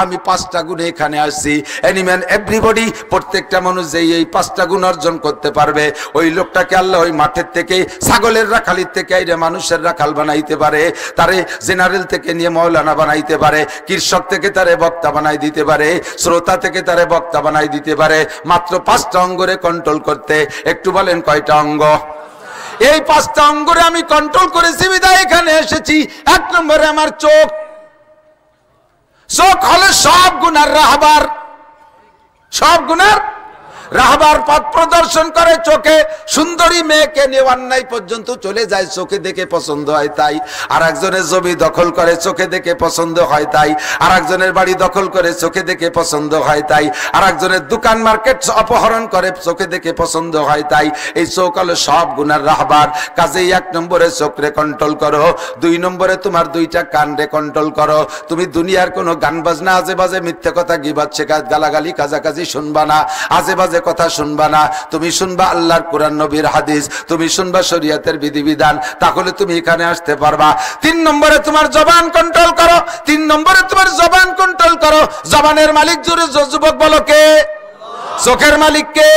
আমি 5টা গুণে এখানে আসছি। এনিম্যান এভরিবডি, প্রত্যেকটা মানুষ যেই এই 5টা গুণ অর্জন করতে পারবে, ওই লোকটাকে আল্লাহ ওই মাঠের থেকে, ছাগলের রাখালির থেকে আইরে মানুষের রাখাল বানাইতে পারে, তারে জেনারেল থেকে নিয়ে মৌলানা বানাইতে পারে, কৃষক থেকে তারে বক্তা বানাই দিতে পারে, শ্রোতা থেকে তারে বক্তা বানাই দিতে পারে, মাত্র 5টা অঙ্গরে কন্ট্রোল করতে। একটু বলেন কয়টা অঙ্গ? এই 5টা অঙ্গরে আমি কন্ট্রোল করেছি বিধায় এখানে এসেছি। 1 নম্বরে আমার চোখ। চোখ হলো সব গুনার রাহবার, সব গুনার রাহবার পথ প্রদর্শন করে। চোখে সুন্দরী মেয়েকে নিয়ে অন্যায় পর্যন্ত চলে যায়, চোখে দেখে পছন্দ হয় তাই। আর একজনের জমি দখল করে, চোখে দেখে পছন্দ হয় তাই। আর একজনের বাড়ি দখল করে, চোখে দেখে পছন্দ হয় তাই। আর একজনের দোকান মার্কেট অপহরণ করে, চোখে দেখে পছন্দ হয় তাই। এই চোখ হলো সব গুনার রাহবার। কাজেই 1 নম্বরে চোখরে কন্ট্রোল করো। 2 নম্বরে তোমার 2টা কানরে কন্ট্রোল করো। তুমি দুনিয়ার কোনো গান বাজনা, আজে বাজে মিথ্যে কথা, গিবাত শেখাত, গালাগালি, কাজাকাজি শুনবা না, আজে বাজে কথা শুনবা না। তুমি শুনবা আল্লাহর কোরআন, নবীর হাদিস, তুমি শুনবা শরীয়তের বিধিবিধান, তাহলে তুমি এখানে আসতে পারবা। 3 নম্বরে তোমার জবান কন্ট্রোল করো। 3 নম্বরে তোমার জবান কন্ট্রোল করো। জবানের মালিক জোরে যুবক বলো কে? চোখের মালিক কে?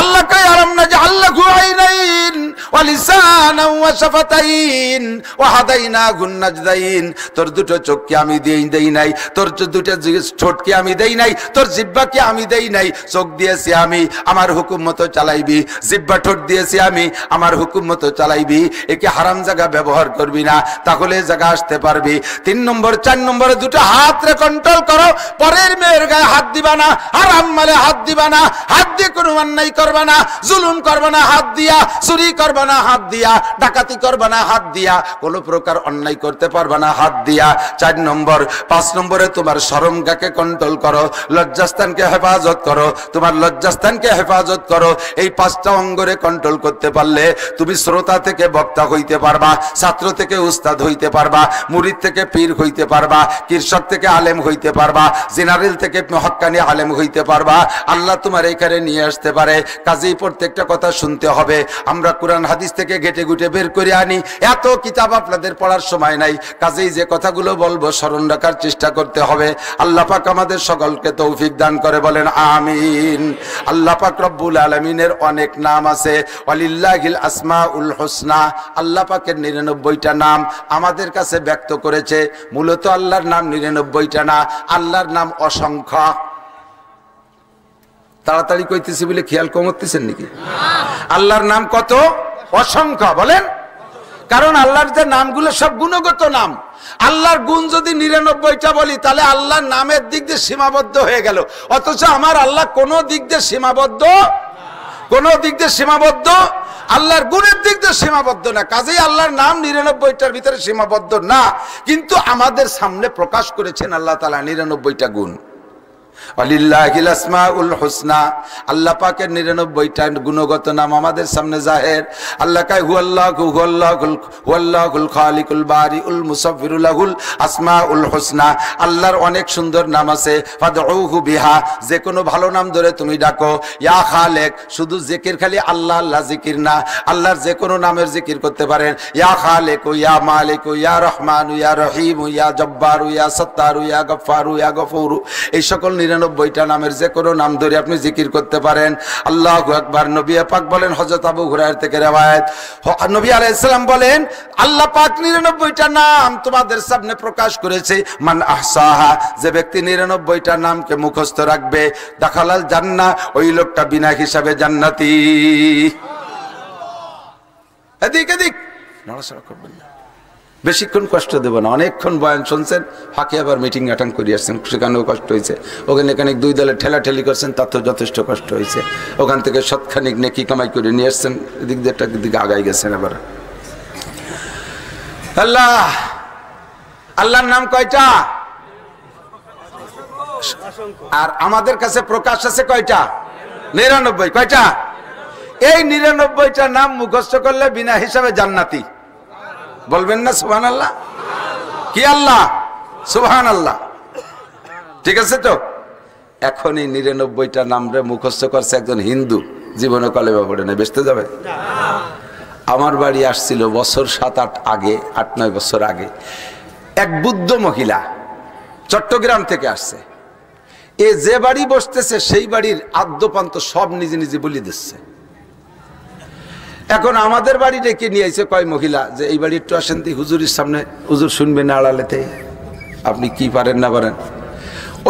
আল্লাহ কয় আলাম নাজআল্লাহু আইনাইন ওয়া লিসানান ওয়া শাফাতাইন ওয়া হাদাইনাহুন নাজদাইন। তোর দুটো চোখকে আমি দেই নাই, তোর দুটো ঠোঁটকে আমি দেই নাই, তোর জিহ্বাকে আমি দেই নাই। চোখ দিয়েছি আমি, আমার হুকুম মতো চালাইবি। জিহ্বা ঠোঁট দিয়েছি আমি, আমার হুকুম মতো চালাইবি। একে হারাম জায়গা ব্যবহার করবি না, তাহলে জায়গা আসতে পারবি। 3 নম্বর 4 নম্বরে দুটো হাত রে কন্ট্রোল করো। পরের মেয়ের গায়ে হাত দিবা না, হারাম মালে হাত দিবা না, হাত দিয়ে কোনো অন্যায় করবা না, জুলুম করবা না হাত দিয়া, চুরি করবা না হাত দিয়া, ডাকাতি করবা না হাত দিয়া, কোনো প্রকার অন্যায় করতে পারবা না হাত দিয়া। 4 নম্বর 5 নম্বরে তোমার শরমগাকে কন্ট্রোল করো, লজ্জাস্থানকে হেফাজত করো, তোমার লজ্জাস্থানকে হেফাজত করো। এই 5টা অঙ্গরে কন্ট্রোল করতে পারলে তুমি শ্রোতা থেকে বক্তা হইতে পারবা, ছাত্র থেকে উস্তাদ হইতে পারবা, মুরিদ থেকে পীর হইতে পারবা, কৃষক থেকে আলেম হইতে পারবা, জেনারেল থেকে হক্কানি আলেম হইতে পারবা। আল্লাহ তোমার এখানে নিয়ে আসতে পারে। কাজেই প্রত্যেকটা কথা শুনতে হবে। আমরা কোরআন হাদিস থেকে ঘেটে ঘুটে বের করে আনি, এত কিতাব আপনাদের পড়ার সময় নাই। কাজেই যে কথাগুলো বলবো স্মরণ রাখার চেষ্টা করতে হবে। আল্লাহ পাক আমাদের সকলকে তৌফিক দান করে, বলেন আমিন। আল্লাহ পাক রব্বুল আলামিনের অনেক নাম আছে, ওয়ালিল্লাহিল আসমাউল হুসনা। আল্লাহ পাকের 99টা নাম আমাদের কাছে ব্যক্ত করেছে। মূলত আল্লাহর নাম 99টা না, আল্লাহর নাম অসংখ্য। তাড়াতাড়ি কইতেছি বলে খেয়াল কমতেছেন নাকি? আল্লাহর নাম কত? অসংখ্য। বলেন, কারণ আল্লাহর যে নামগুলো সব গুণগত নাম। আল্লাহর গুণ যদি 99টা বলি, তাহলে আল্লাহর নামের দিক দিয়ে সীমাবদ্ধ হয়ে গেল। অথচ আমার আল্লাহ কোনো দিক দিয়ে সীমাবদ্ধ, কোন দিক দিয়ে সীমাবদ্ধ, আল্লাহর গুণের দিক দিয়ে সীমাবদ্ধ না। কাজেই আল্লাহর নাম 99টার ভিতরে সীমাবদ্ধ না, কিন্তু আমাদের সামনে প্রকাশ করেছেন আল্লাহ তাআলা 99টা গুণ। ওয়ালিল্লাহিল আসমাউল হুসনা। আল্লাহ পাকের 99টা গুণগত নাম আমাদের সামনে জাহের। আল্লাহ কয় হুয়াল্লাহুল খালিকুল বারিউল মুসাফফিরু লাহুল আসমাউল হুসনা। আল্লাহর অনেক সুন্দর নাম আছে। ফাদউহু বিহা, যে কোনো ভালো নাম ধরে তুমি ডাকো। ইয়া খালেক, শুধু জিকির খালি আল্লাহ আল্লাহ জিকির না, আল্লাহর যে কোনো নামের জিকির করতে পারেন। ইয়া খালেক, ইয়া মালিক, ইয়া রহমান, ইয়া রহিম, ইয়া জব্বার, ইয়া সত্তার, ইয়া গফফার, ইয়া গফুর, এই সকল 99টা নামের যে কোনো নাম ধরে আপনি জিকির করতে পারেন। আল্লাহু আকবার। নবী পাক বলেন, হযরত আবু হুরায়রা থেকে রওয়ায়াত, নবী আলাইহিস সালাম বলেন, আল্লাহ পাক 99টা নাম তোমাদের সামনে প্রকাশ করেছে। মান আহসাহা, যে ব্যক্তি 99টা নামকে মুখস্থ রাখবে, দাখালাল জান্নাহ, ওই লোকটা বিনা হিসাবে জান্নাতি। এদিক এদিক নড়াচড়া করবেন না, বেশিক্ষণ কষ্ট দেব না। অনেকক্ষণ বয়ান শুনছেন, ফাঁকে আবার মিটিং অ্যাটেন্ড করে আসছেন, সেখানেও কষ্ট হয়েছে। ওখানে এখানে 2 দলে ঠেলাঠেলি করছেন, তাতেও যথেষ্ট কষ্ট হয়েছে। ওখান থেকে সৎখানিক নেকি কামাই করে নিয়ে আসছেন, এদিক দিয়ে একটা দিকে আগাই গেছেন। আবার আল্লাহ, আল্লাহর নাম কয়টা? আর আমাদের কাছে প্রকাশ আছে কয়টা? 99। কয়টা? এই 99টা নাম মুখস্থ করলে বিনা হিসাবে জান্নাতি। বলবেন না সুবহানাল্লাহ? কি আল্লাহ? সুবহানাল্লাহ। ঠিক আছে তো? এখন এই 99টা নাম রে মুখস্থ করছে একজন হিন্দু, জীবনে কলেমা পড়ে না, বেচতে যাবে? আমার বাড়ি আসছিল বছর 7-8 আগে, 8-9 বছর আগে, এক বুদ্ধ মহিলা চট্টগ্রাম থেকে আসছে। এ যে বাড়ি বসতেছে সেই বাড়ির আদ্যপান্ত সব নিজে নিজে বলি দিচ্ছে। এখন আমাদের বাড়ি ডেকে নিয়ে আইছে কয় মহিলা, যে এই বাড়ি একটু আসেন, হুজুরের সামনে, হুজুর শুনবেন না আড়ালেতে, আপনি কি পারেন না পারেন।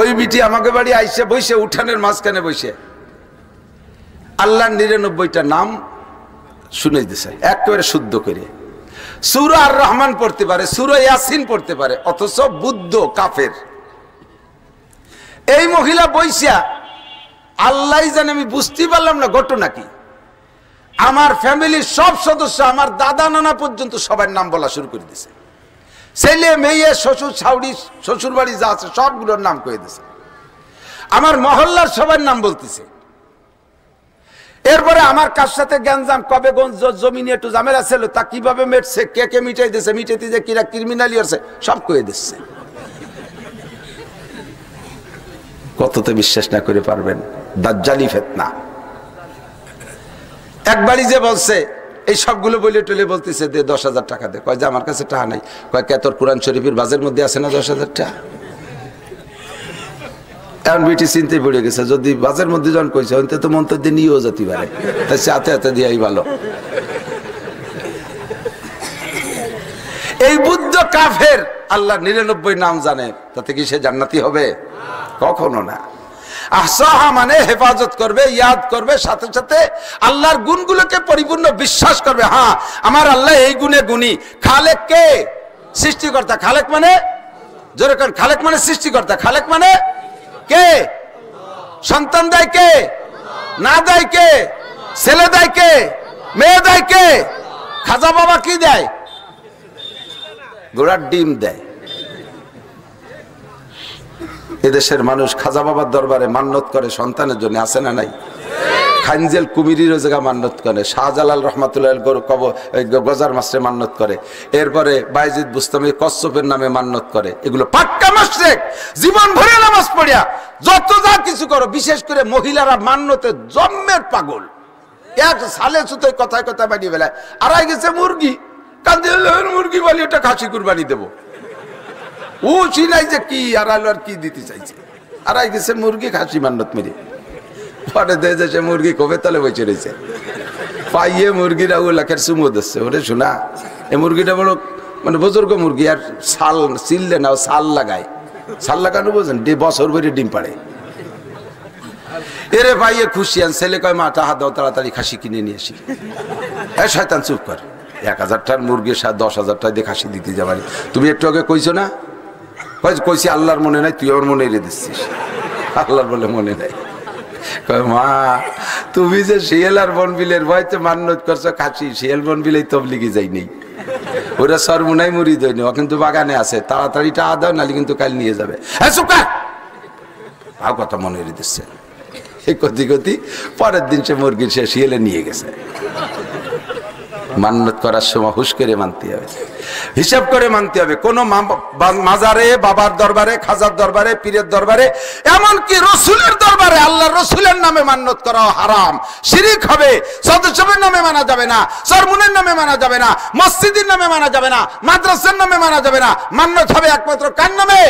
ওই বিটি আমাকে বাড়ি আইসে বসে, উঠানের মাঝখানে বসে আল্লাহর 99টা নাম শুনে দিছে একেবারে শুদ্ধ করে। সূরা আর রহমান পড়তে পারে, সূরা ইয়াসিন পড়তে পারে, অথচ বুদ্ধ কাফের। এই মহিলা বইসা আল্লাহ জানে, আমি বুঝতে পারলাম না ঘটনা কি। আমার ফ্যামিলির সব সদস্য, আমার দাদা নানা পর্যন্ত সবার নাম বলা শুরু করে দিছে। ছেলে মেয়ে, শ্বশুর শাশুড়ি, শ্বশুর বাড়ি যা আছে সবগুলোর নাম কয়ে দিছে। আমার মহল্লার সবার নাম বলতেছে। এরপরে আমার কার সাথে গ্যাঞ্জাম, কবে জমি নিয়ে একটু ঝামেলা ছিল, তা কিভাবে মেটছে, কে কে মিটাই দিছে, মিটাইতে যে কিরা ক্রিমিনালি আছে সব কয়ে দিচ্ছে। কততে বিশ্বাস না করে পারবেন? দাজ্জালি ফিতনা। একবারই যে বলছে, এই সবগুলো বলে টলে বলতেছে দে 10,000 টাকা দে। কয় যে আমার কাছে টাকা নাই। কয় কে তোর কোরআন শরীফের বাজের মধ্যে আছে না 10,000 টাকা? এখন বিটি চিনতে পড়ে গেছে, যদি বাজের মধ্যে যখন কইছে হইতে তো মন তো দিয়ে নিয়েও যেতে পারে, তাই হাতে হাতে দিয়াই ভালো। এই বুদ্ধ কাফের আল্লাহ 99 নাম জানে, তাতে কি সে জান্নাতি হবে? কখনো না। আহসাহা মানে হেফাজত করবে, ইয়াদ করবে, সাথে সাথে আল্লাহর গুণগুলোকে পরিপূর্ণ বিশ্বাস করবে। হ্যাঁ, আমার আল্লাহ এই গুণে গুণী। খালেক কে? সৃষ্টিকর্তা। খালেক মানে জোরে করেন, খালেক মানে সৃষ্টিকর্তা। খালেক মানে কে? সন্তান দেয় কে? না দেয় কে? ছেলে দেয় কে? মেয়ে দেয় কে? খাজা বাবা কি দেয়? ঘোড়ার ডিম দেয়। এদেশের মানুষ খাজা বাবার দরবারে মান্নত করে সন্তানের জন্য, আছে না নাই? খানজেল কুমিরির জায়গা মান্নত করে, শাহজালাল রহমাতুল্লাহ গজার মাসে মান্নত করে, এরপরে বাইজিদ বুস্তামি কচ্ছপের নামে মান্নত করে। এগুলো পাক্কা মুশরিক। জীবন ভরে নামাজ পড়িয়া যত যা কিছু করো, বিশেষ করে মহিলারা মান্নতে জন্মের পাগল। এক সালে সুতো কথায় কথায় বানিয়ে বেলায় আড়াই গেছে মুরগি, কান্দে মুরগি বলি ওটা খাসি কুরবানি দেবো। ও চিনাই যে কি আড়াইলো আর কি দিতে চাইছে, আড়াই গেছে মুরগি খাসি মান্নত মেরে। পরে দেখে সে মুরগি কবে তলে বসে রয়েছে, পাইয়ে মুরগিরা ও লাখের চুমো দিচ্ছে। ওরে শোনা, এই মুরগিটা বড় মানে বুজুর্গ মুরগি, আর ছাল চিললে না, ছাল লাগায়। ছাল লাগানো বোঝেন, বছর ভরে ডিম পাড়ে। এরে পাইয়ে খুশি। আন ছেলে কয় মা টাকা দাও, তাড়াতাড়ি খাসি কিনে নিয়ে আসি। হ্যাঁ শয়তান চুপ কর, 1000 টাকার মুরগির 10,000 টাকা দিয়ে খাসি দিতে যাবানি। তুমি একটু আগে কইছো না? কইছি আল্লাহর মনে নাই, তুই আমার মনে রে দিচ্ছিস। আল্লাহর বলে মনে নাই। মা তুমি যে শিয়াল আর বনবিলের ভয়তে মান্নত করছো খাসি, শিয়াল বনবিলে তবলিগি যাই নেই, ওরা সরমুনাই মুড়ি দই নি, ও কিন্তু বাগানে আছে, তাড়াতাড়ি টাকা দাও, নালি কিন্তু কাল নিয়ে যাবে। হ্যাঁ চুপ কর, ভাও কথা মনে রে দিচ্ছে। এই কতি কতি পরের দিন সে মুরগি সে শিয়ালে নিয়ে গেছে। মান্নত করার সময় হুশ করে মানতে হবে, হিসাব করে মানতে হবে। কোন মাজারে, বাবার দরবারে, খাজার দরবারে, পীরের দরবারে, এমনকি রসুলের দরবারে আল্লাহর রসুলের নামে মান্নত করা হারাম, শিরিক হবে। সদস্যের নামে মানা যাবে না, সরমুনের নামে মানা যাবে না, মসজিদের নামে মানা যাবে না, মাদ্রাসার নামে মানা যাবে না। মান্নত হবে একমাত্র কার নামে?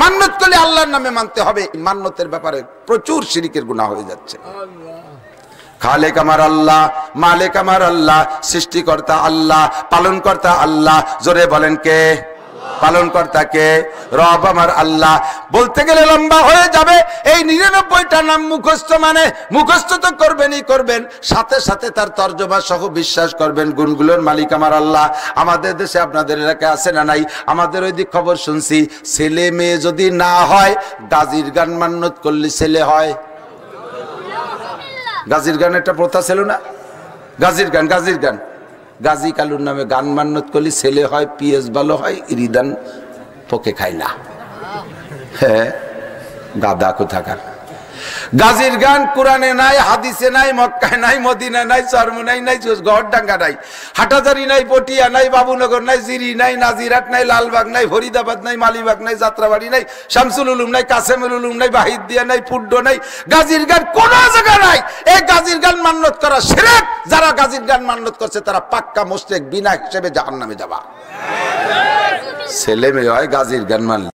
মান্নত করলে আল্লাহর নামে মানতে হবে। মান্নতের ব্যাপারে প্রচুর শিরিকের গুনাহ হয়ে যাচ্ছে। খালেক আমার আল্লাহ, মালিক আমার আল্লাহ, সৃষ্টিকর্তা আল্লাহ, পালনকর্তা আল্লাহ। জোরে বলেন কে? পালনকর্তা কে? রব আমার আল্লাহ। বলতে গেলে লম্বা হয়ে যাবে। এই 99টা নাম মুখস্থ, মানে মুখস্থ তো করবেনই করবেন, সাথে সাথে তার তর্জমা সহ বিশ্বাস করবেন। গুণগুলোর মালিক আমার আল্লাহ। আমাদের দেশে, আপনাদের এলাকায় আছে না নাই? আমাদের ওই দিক খবর শুনছি, ছেলে মেয়ে যদি না হয়, গাজির গান মান্নত করলে ছেলে হয়। গাজির গান একটা প্রথা ছিল না? গাজির গান, গাজির গান, গাজী কালুর নামে গান মান্নত করলে ছেলে হয়, পিএস ভালো হয়, ইরিদান পোকে খায় না। হ্যাঁ, গাদা কোথাকার। গাজির গান কোরআনে নাই, হাদিসে নাই, মক্কায় নাই, মদিনা নাই, চরমুনাই নাই, গড়ডাঙ্গা নাই, হাটাজারি নাই, পটিয়া নাই, বাবুনগর নাই, জিরি নাই, নাজিরাট নাই, লালবাগ নাই, ফরিদাবাদ নাই, মালিবাগ নাই, যাত্রাবাড়ি নাই, শামসুল উলুম নাই, কাসেমুল উলুম নাই, বাহিদিয়া নাই, পুড্ডো নাই, গাজির গান কোন জায়গা নাই। এই গাজির গান মান্নত করা শিরক। যারা গাজির গান মান্নত করছে তারা পাক্কা মুশরিক, বিনা হিসেবে জাহান্নামে যাবা। ছেলে মেয়ে হয় গাজির গান মানলে।